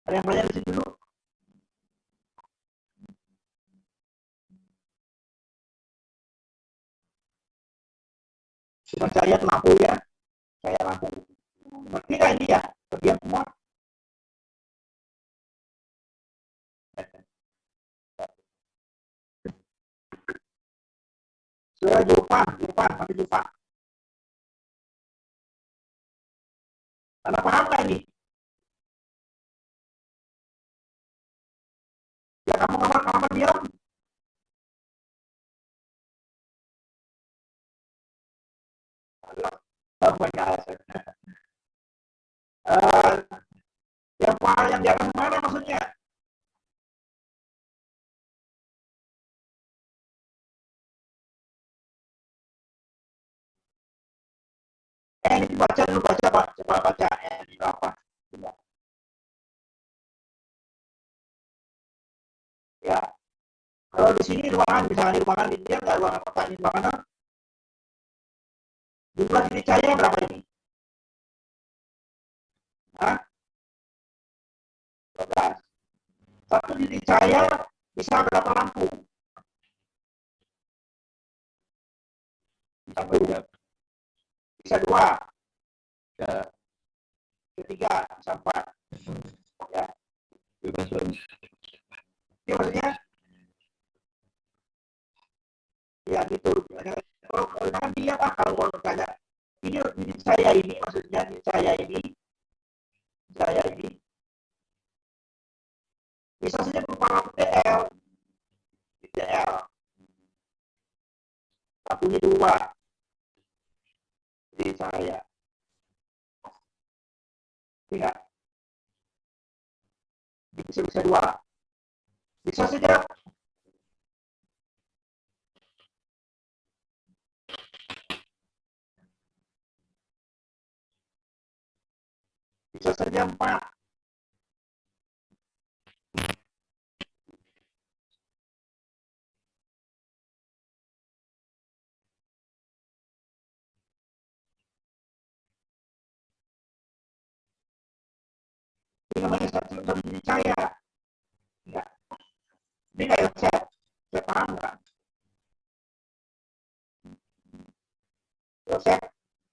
Ada yang banyak di sini dulu. Cuma cahaya lampu ya. Cahaya lampu. Ngerti nggak ini ya? Bagian semua. Suara Jepang, pakai Jepang. Anda paham nggak ini? Ya kamu diam. Yang jangan mana maksudnya? Ini dibaca dulu, coba baca ini apa? Ya, kalau di sini ruangan, misalnya di ruangan ini nggak ruangan apa ini ruangan? Jumlah titik cahaya berapa ini? Hah? 12. Satu titik cahaya bisa berapa lampu? Bisa 2. Ketiga, bisa 4. Ya. Ini maksudnya? Ya gitu. Kalau kan dia kalau mau bertanya, ini titik cahaya ini maksudnya titik cahaya ini bisa saja berupa lampu TL, lampunya 2 di cahaya. Tidak. Bisa 2. Bisa saja bisa saja 4. Ini namanya satu titik cahaya. Ya. Ini kayak chat. Saya paham nggak? Chat.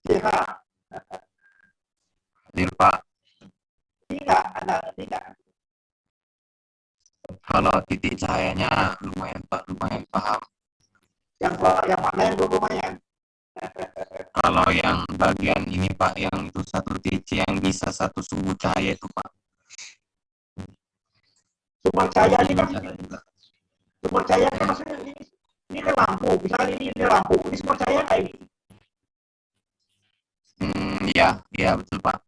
CH. Hadir Pak. Tidak, Anda tidak. Kalau titik cahayanya lumayan Pak, lumayan paham. Yang mana yang belum lumayan? Kalau yang bagian ini Pak, yang itu satu titik yang bisa satu sumbu cahaya itu Pak. Sumber cahaya ini kan juga. Sumber cahaya kan maksudnya ini kan lampu, misalnya ini lampu, ini sumber cahaya kayak ini. Iya betul Pak.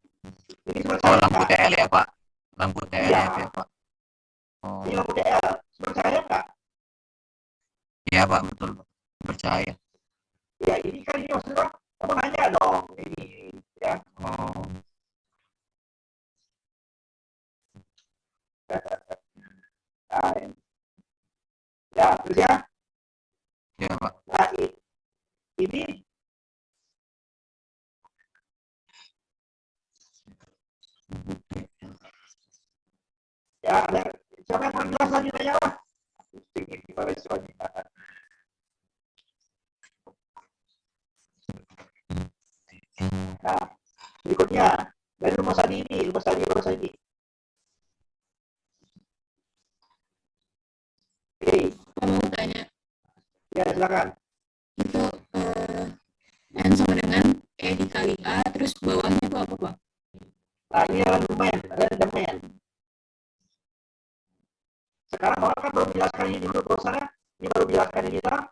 Ini sumber Oh, cahaya. lampu TL ya Pak. Lampu TL Iya. ya Pak. Oh. Ini lampu TL, sumber cahaya nggak? Iya Pak, betul Pak. Percaya. Ya ini kan ini maksudnya kamu nanya dong ini ya. Oh. Nah, ya terus ya. Ya Pak. Nah ini ya ada siapa yang jelas lagi tanya lah. Nah, berikutnya dari rumah tadi ini. Oke. Mau tanya, Ya silakan. itu yang sama dengan kayak dikali A, terus bawahnya itu apa Pak? Nah, ini rendemen. Sekarang orang kan baru menjelaskan ini dulu sana. Ini baru menjelaskan ini lah.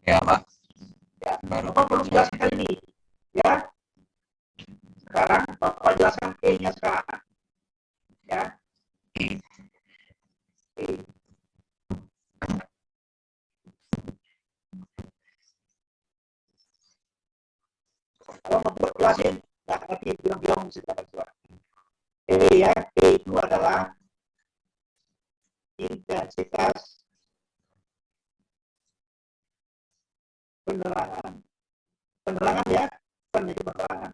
Ya Pak. Ya, Bapak perlu menjelaskan ini. Ya. Sekarang Bapak jelaskan E-nya sekarang. Ya. I. kalau mau buat jelasin, nggak ngerti bilang-bilang bisa dapat suara. Ya, itu adalah intensitas penerangan. Penerangan ya, itu penerangan.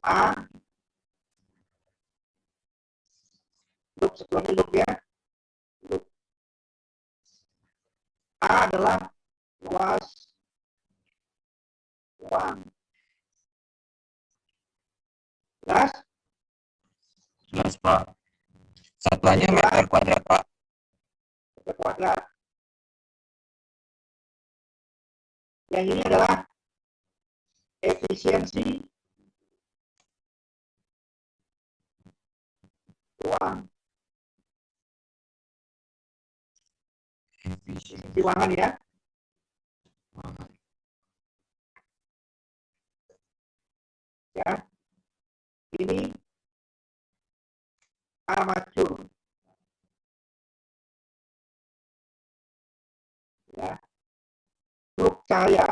A, loop setelahnya loop ya. Loop. A adalah luas ruang. Jelas? Jelas, Pak. Satuannya meter kuadrat, Pak. Meter kuadrat. Yang ini adalah efisiensi ruang. Efisiensi ruangan ya. Ya. Ini armatur. Ya. Truk cahaya.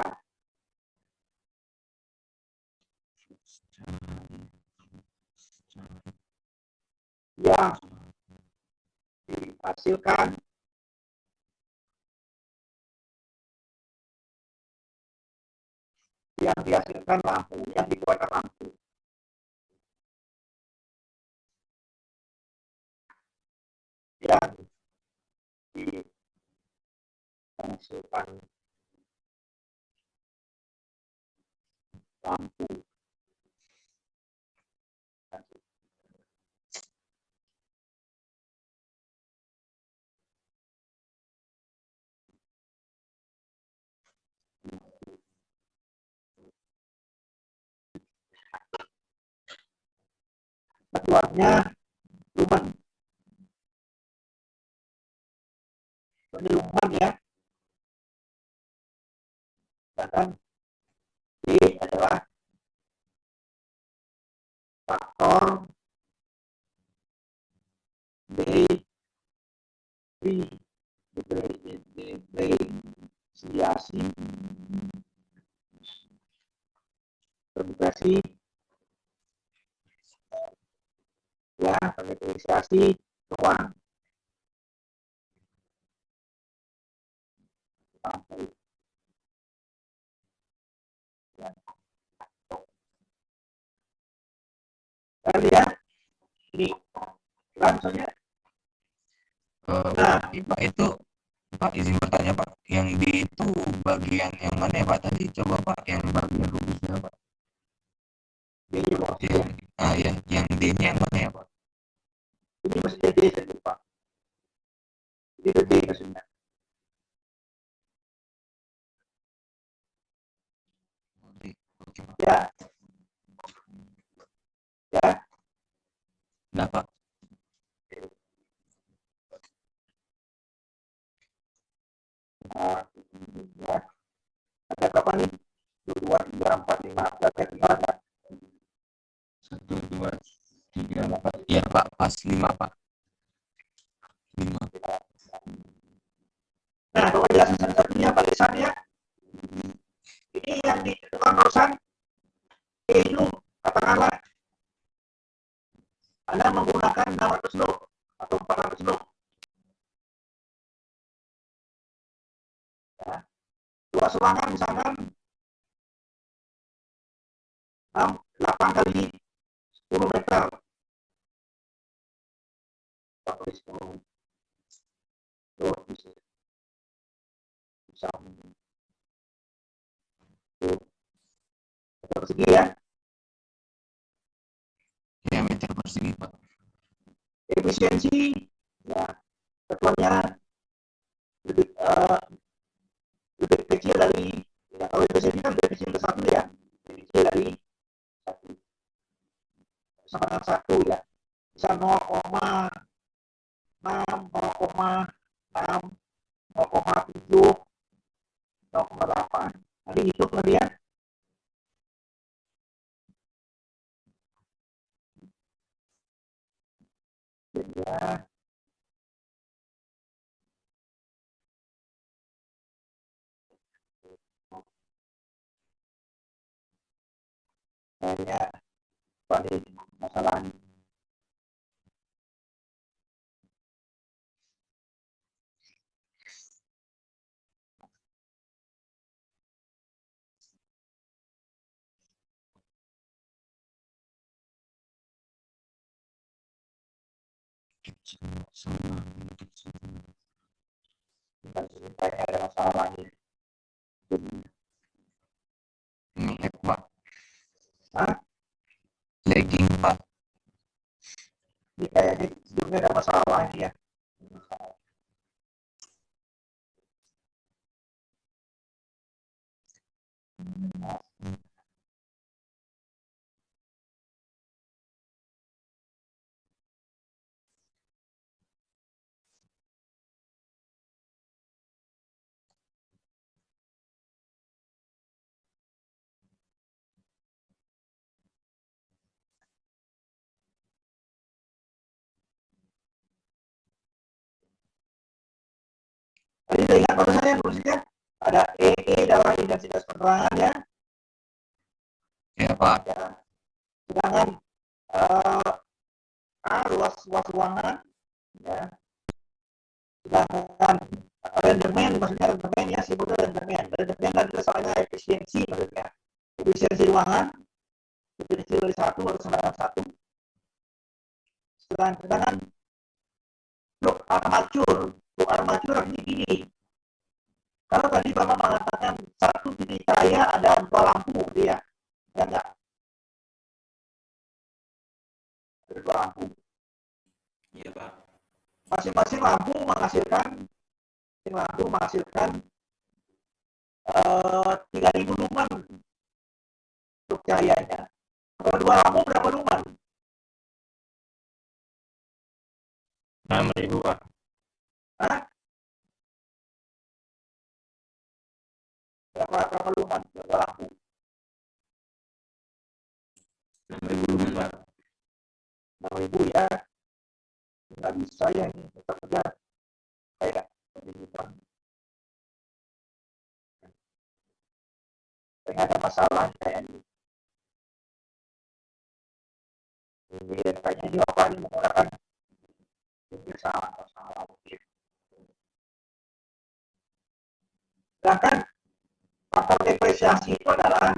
Yang dihasilkan lampu, yang dikeluarkan lampu. Yang dihasilkan lampu. Satuannya lumen. Ini lumen ya. Dan D adalah faktor depresiasi ya, depresiasi ruang. Lihat ini langsungnya. Nah, Pak itu, Pak izin bertanya Pak, yang D itu bagian yang mana ya Pak tadi? Coba Pak, yang bagian rumusnya Pak. Ini bos. Ya, ya, yang D-nya yang mana ya Pak? Ini mesti D saja Pak. Ini D maksudnya. Ya. Ya. Nah Pak. Nah, ya. Ada berapa nih? 2, 3, 4, 5, ada 5. 1, 2, 3, 4. Ya Pak, pas 5 Pak. 5. Nah, kalau jelasin satu-satunya balisannya, ini yang ditentukan barusan, itu katakanlah Anda menggunakan 600 loop atau 400 loop. Ya. Luas ruangan misalkan 8 kali 10 meter. 8 kali 10. Tuh, bisa. Tuh. Meter persegi ya. Ya, meter persegi Pak. Efisiensi, ya, ketuanya lebih kecil dari, ya, kalau efisiensi kan lebih kecil ke 1 ya. Lebih kecil dari 1. Sama dengan 1 ya. Bisa 0,6, 0,6, 0,7, 0,8. Nanti hitung lagi ya. Ya. kayaknya pada masalah kayaknya ada masalah lagi. Ini lag, Pak. Hah? Lagging, Pak. Ini kayaknya juga ada masalah lagi ya. Tadi saya ingat pada saya tulisnya ada EE dalam intensitas penerangan ya. Ya, Pak. Ya. Sedangkan A luas ruangan ya. Sedangkan renderman maksudnya renderman ya sebutnya renderman dan soalnya efisiensi maksudnya efisiensi ruangan efisiensi dari 1 atau 91. Sedangkan Fluk armatur artinya gini. Kalau tadi Bapak mengatakan satu titik cahaya ada 2 lampu dia, ya enggak? Ada 2 lampu. Iya, Pak. Masing-masing lampu menghasilkan 3.000 lumen untuk cahayanya. Kalau 2 lampu berapa lumen? 6.000, Pak. Hah? Berapa lumen? 2 lampu. 6.000 lumen, Pak. 6.000 ya. Nggak bisa ya ini. Tetap saja kayak pendidikan. Kayak ada masalah kayak ini. Ini kayaknya di apa ini menggunakan salah mungkin. Sedangkan faktor depresiasi itu adalah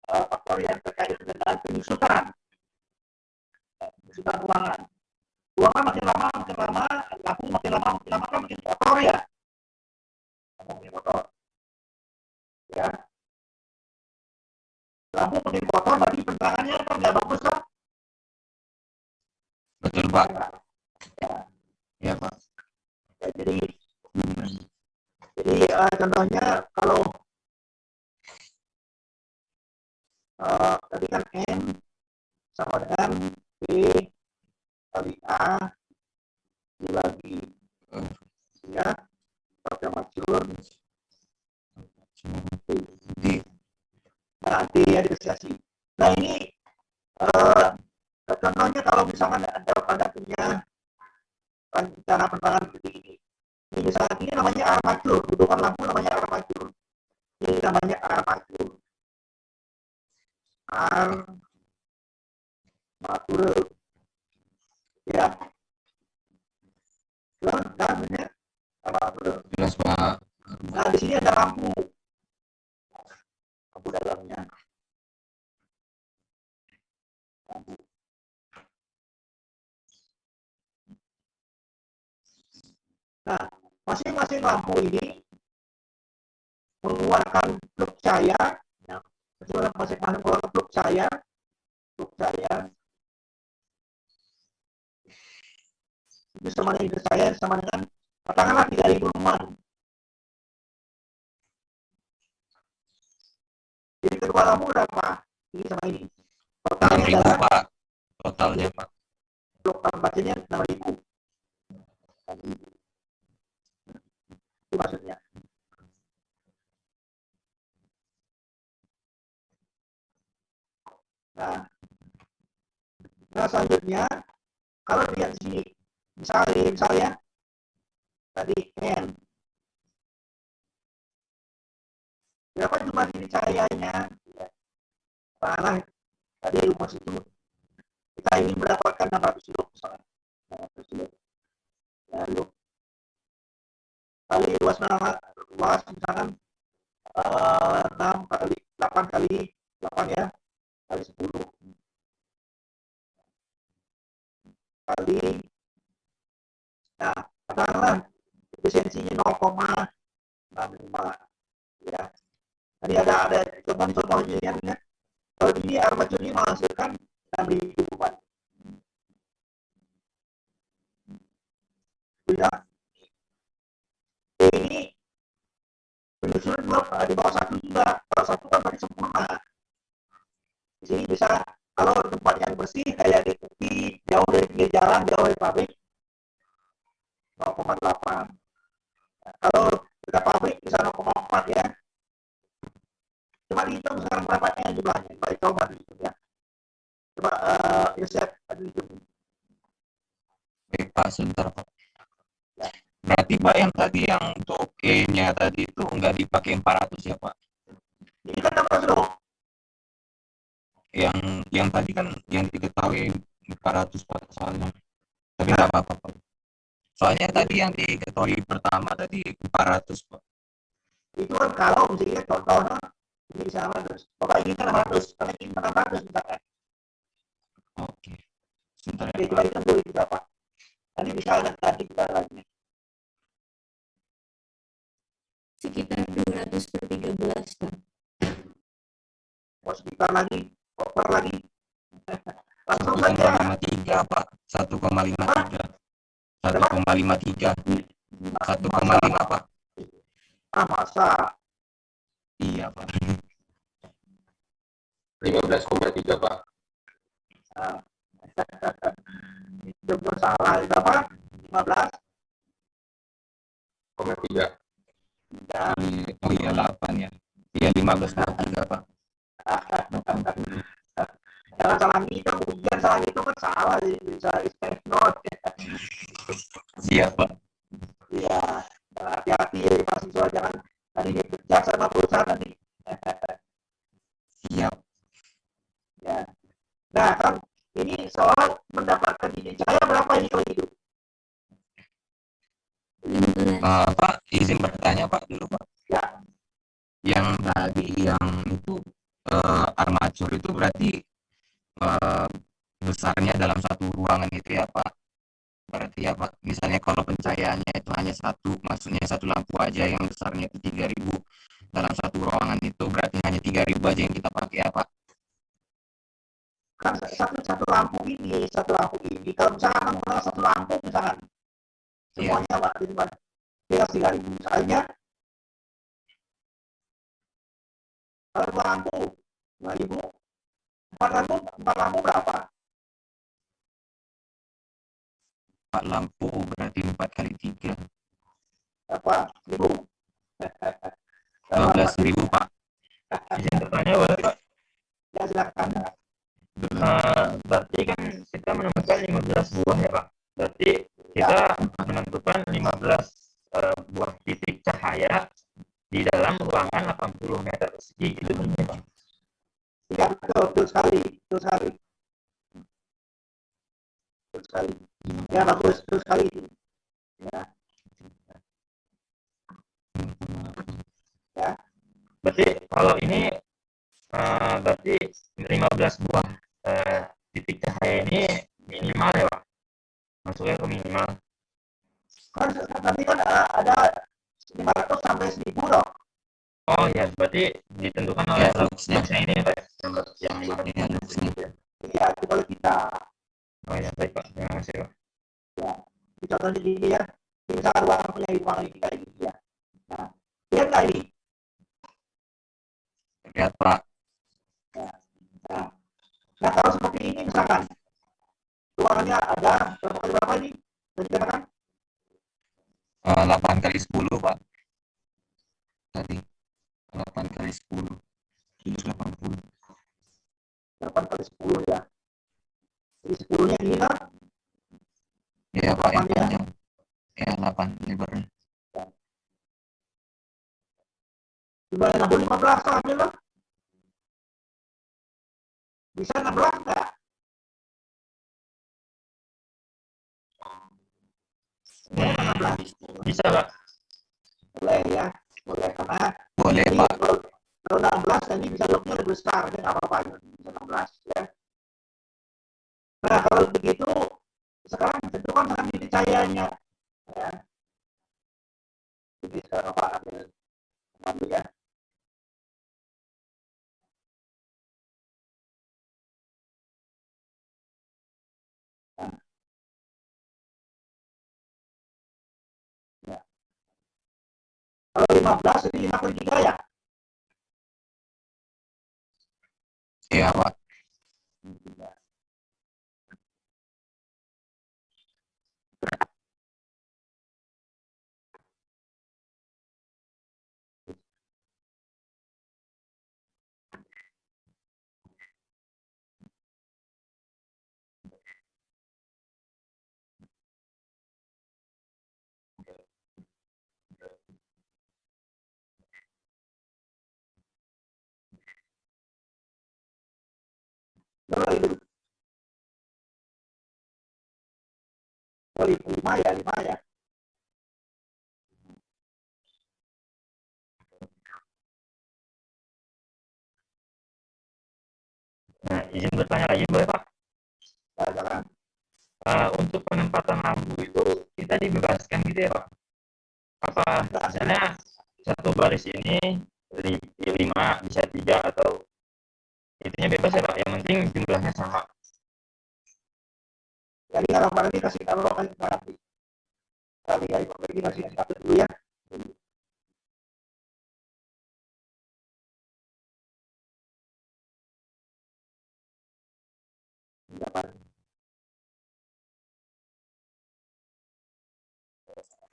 faktor yang terkait dengan penyusutan ruangan. Ruangan makin lama, lampu makin lama kan makin kotor ya. Makin kotor. Ya. Lampu makin kotor, berarti penerangannya kan nggak bagus kan? Betul, Pak. Ya. Ya, Pak. Ya, jadi contohnya kalau tadi kan N sama dengan P kali A dibagi ya pakai maksud nanti ya depresiasi. Nah ini contohnya kalau misalkan ada punya rencana penerangan seperti ini. Ini misalnya ini namanya armatur, butuhan lampu namanya armatur. Ini namanya armatur. Armatur. Ya. Namanya armatur. Jelas, Pak. Nah di sini ada lampu. Lampu dalamnya. Lampu. Nah, masing-masing lampu ini mengeluarkan flux cahaya, ya, masing-masing mengeluarkan flux cahaya itu sama dengan katakanlah 3.000 lumen. Jadi kedua lampu berapa? Ini sama ini. Totalnya 6.000, adalah Pak. Totalnya, Pak. flux bacanya 6.000. Itu maksudnya. Nah selanjutnya kalau lihat di sini misalnya tadi N berapa jumlah titik cahayanya Tanah tadi rumah situ kita ingin mendapatkan 600 kilo misalnya. 600 kilo. Lalu kali luas misalkan 6 kali 8 kali 8 ya kali 10 kali, nah katakanlah efisiensinya 0,65 ya. Tadi ada contohnya ya. Kalau ini armatur ini menghasilkan 6.000 kubat. Tidak. Ini penyusunan belum di bawah satu juga. Kalau satu kan masih sempurna. Di sini bisa kalau tempat yang bersih kayak di tepi jauh dari pinggir jalan, jauh dari pabrik 0,8. Kalau dekat pabrik bisa 0,4 ya. Coba dihitung sekarang berapanya jumlahnya. Baik, coba dihitung ya. Coba Yosef dihitung. Baik Pak, sebentar Pak. Berarti Pak yang tadi yang untuk E-nya tadi itu nggak dipakai 400 ya Pak? Ini kan 600 dong. Yang tadi kan yang diketahui 400 Pak soalnya. Tapi nggak apa-apa Pak. Soalnya tadi yang diketahui pertama tadi 400 Pak. Itu kan kalau misalnya contohnya ini bisa 600. Bapak ingin 600, karena ingin 600 misalkan. Oke. Sebentar Oke, ya coba Pak. hitung dulu itu berapa. Nanti misalnya tadi kita lagi. Sekitar 200 per 13, Pak. Oh, sekitar lagi. Koper lagi. Langsung saja. 1,53 Pak. 1,53. 1,53. 1,5 Pak. Masa? Iya Pak. 15,3 Pak. Nah, itu bersalah. Berapa? 15,3. Ya. Oh iya 8 ya. Iya 15,3 Pak. Jangan salah ngitung, ujian salah ngitung kan salah sih, bisa expect not. Siap Pak. Iya, hati-hati ya mahasiswa, jangan tadi dikejar sama perusahaan nanti. Siap. Ya. Nah, kan ini soal mendapatkan izin saya berapa ini kalau hidup? 15. Pak, izin bertanya Pak dulu Pak. Ya. Yang tadi yang itu armatur itu berarti besarnya dalam satu ruangan itu ya Pak. Berarti ya Pak, misalnya kalau pencahayaannya itu hanya satu, maksudnya satu lampu aja yang besarnya itu 3.000 dalam satu ruangan itu berarti hanya 3.000 aja yang kita pakai ya Pak. Kan satu lampu ini kalau misalkan menggunakan satu lampu misalkan semuanya Pak di tempat dia 3.000 misalnya kalau 2 lampu 2.000 4 lampu berapa? 4 lampu berarti 4 kali 3. Berapa? 1.000. 12.000 Pak. Izin bertanya boleh Pak? Ya silakan. Berarti kan kita menemukan 15 buah ya Pak. Berarti kita menentukan 15 buah titik cahaya di dalam ruangan 80 meter persegi gitu ya Pak. Ya betul sekali. Betul sekali. Ya bagus, betul sekali. Ya. Ya. Berarti kalau ini berarti 15 buah titik cahaya ini minimal ya Pak? Masuknya ke minimal. Kan tapi kan ada 500 sampai 1.000 dong. Oh ya, berarti ditentukan oleh luxnya ini Pak. Yang luxnya. Iya, itu kalau kita. Oh ya, baik Pak. Terima kasih Pak. Ya, contohnya gini ya. Misalkan ruangan punya ruangan ini kayak gini ya. Nah, lihat nggak ini? Lihat Pak. Nah, kalau seperti ini misalkan ruangannya ada berapa ini? Tadi katakan 8 kali 10 Pak. Tadi 8 kali 10. 180. 8 kali 10 ya. Jadi 10-nya ini lah. Iya Pak yang panjang. Ya 8 lebarnya. Jumlahnya 15 lah ambil lah. Bisa 16 nggak? Boleh 16? Bisa Pak. Boleh ya. Boleh, karena Boleh, ini Pak. kalau 16 nanti bisa lobnya lebih besar, ya nggak apa-apa, bisa 16 ya. Nah, kalau begitu sekarang tentukan dengan titik cahayanya ya. Jadi sekarang Pak ambil ya. Nah, ya. Kalau 15 ini 5/3 ya. Iya, Pak. Kalau itu kalau 5 ya 5 ya. Nah, izin bertanya lagi boleh Pak? Jalan. Untuk penempatan lampu itu kita dibebaskan gitu ya Pak? Apa misalnya satu baris ini 5 bisa 3 atau intinya bebas ya Pak? Yang penting jumlahnya sama. Jadi kalau barangnya kasih kalau kasih barang kali kali ini kasih satu dulu ya.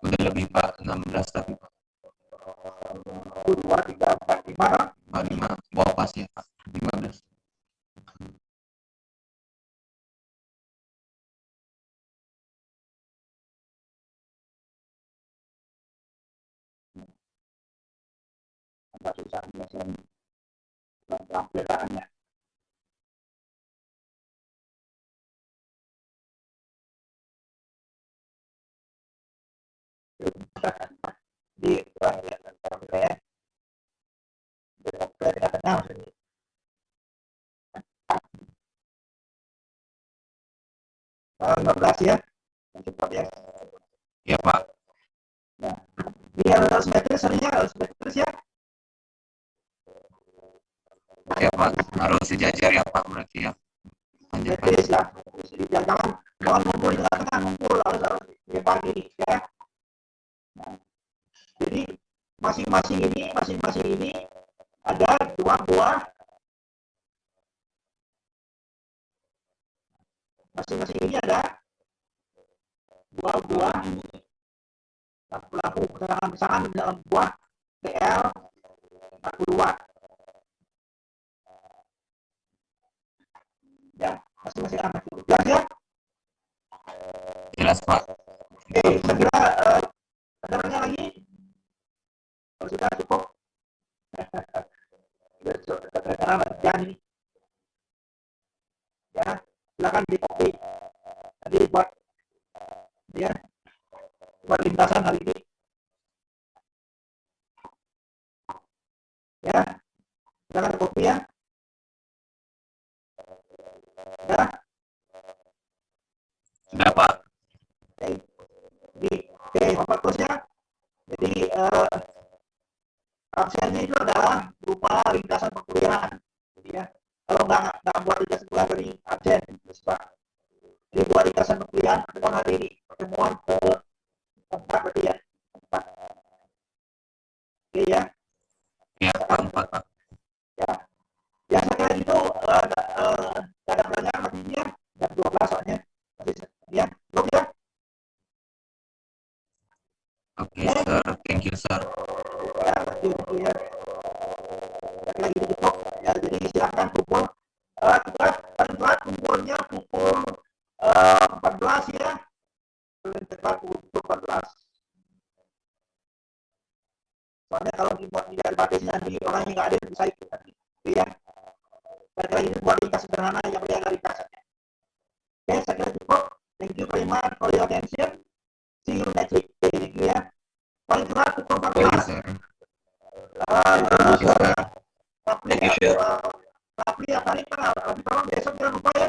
Udah lebih, Pak. 16 tapi, Pak. 2, 3, 4, 5. 5. Wah, pas ya, Pak. 15. Agak susah biasanya perbedaannya. Di ya. Nah, 15 ya. Cepat ya. Iya, Pak. Nah, ini harus metris seringnya harus metris ya. Oke, Pak. Harus sejajar ya, Pak, berarti ya. Metris lah. Jadi jangan ngumpul di tengah-tengah, ngumpul harus dibagi ya. Nah, jadi masing-masing ini ada 2 buah. Masing-masing ini ada 2 buah lampu misalkan dalam buah TL 42 ya, masing-masing anak jelas ya. Jelas, Pak. Oke, saya kira ada pertanyaan lagi kalau sudah cukup. Karena latihan ini ya, silakan di copy tadi buat ya buat lintasan hari ini ya, silakan copy ya. Ya, Sudah, Pak. oke, Bapak terus ya. Jadi absennya itu adalah berupa lintasan perkuliahan. Jadi ya, kalau nggak buat lintasan perkuliahan dari absen, Pak. Jadi buat lintasan perkuliahan pertemuan hari ini, pertemuan keempat berarti ya. Oke ya. Ya, keempat, Pak. Ya, ya saya kira itu ada pertanyaan maksudnya jam 12 soalnya masih ya belum ya. Oke, sir. Thank you, sir. Ya, thank you ya. Saya kira gitu cukup ya. Jadi silakan kumpul. Kita paling telat kumpulnya pukul 14 ya. Paling tepat pukul 14. Soalnya kalau dibuat tidak dibatasi nanti orang yang nggak ada bisa ikut nanti. Ya. Baik lagi ini buat ringkas sederhana yang beliau ringkasannya. Oke, saya kira cukup. Thank you very much for your attention. See you next week. Thank you ya. Paling curhat pukul Thank you, 14. sir. Thank you, sir. Rapli, Thank you, sir. Rapli, apa nih, Pak? Rapli, tolong besok jangan lupa ya.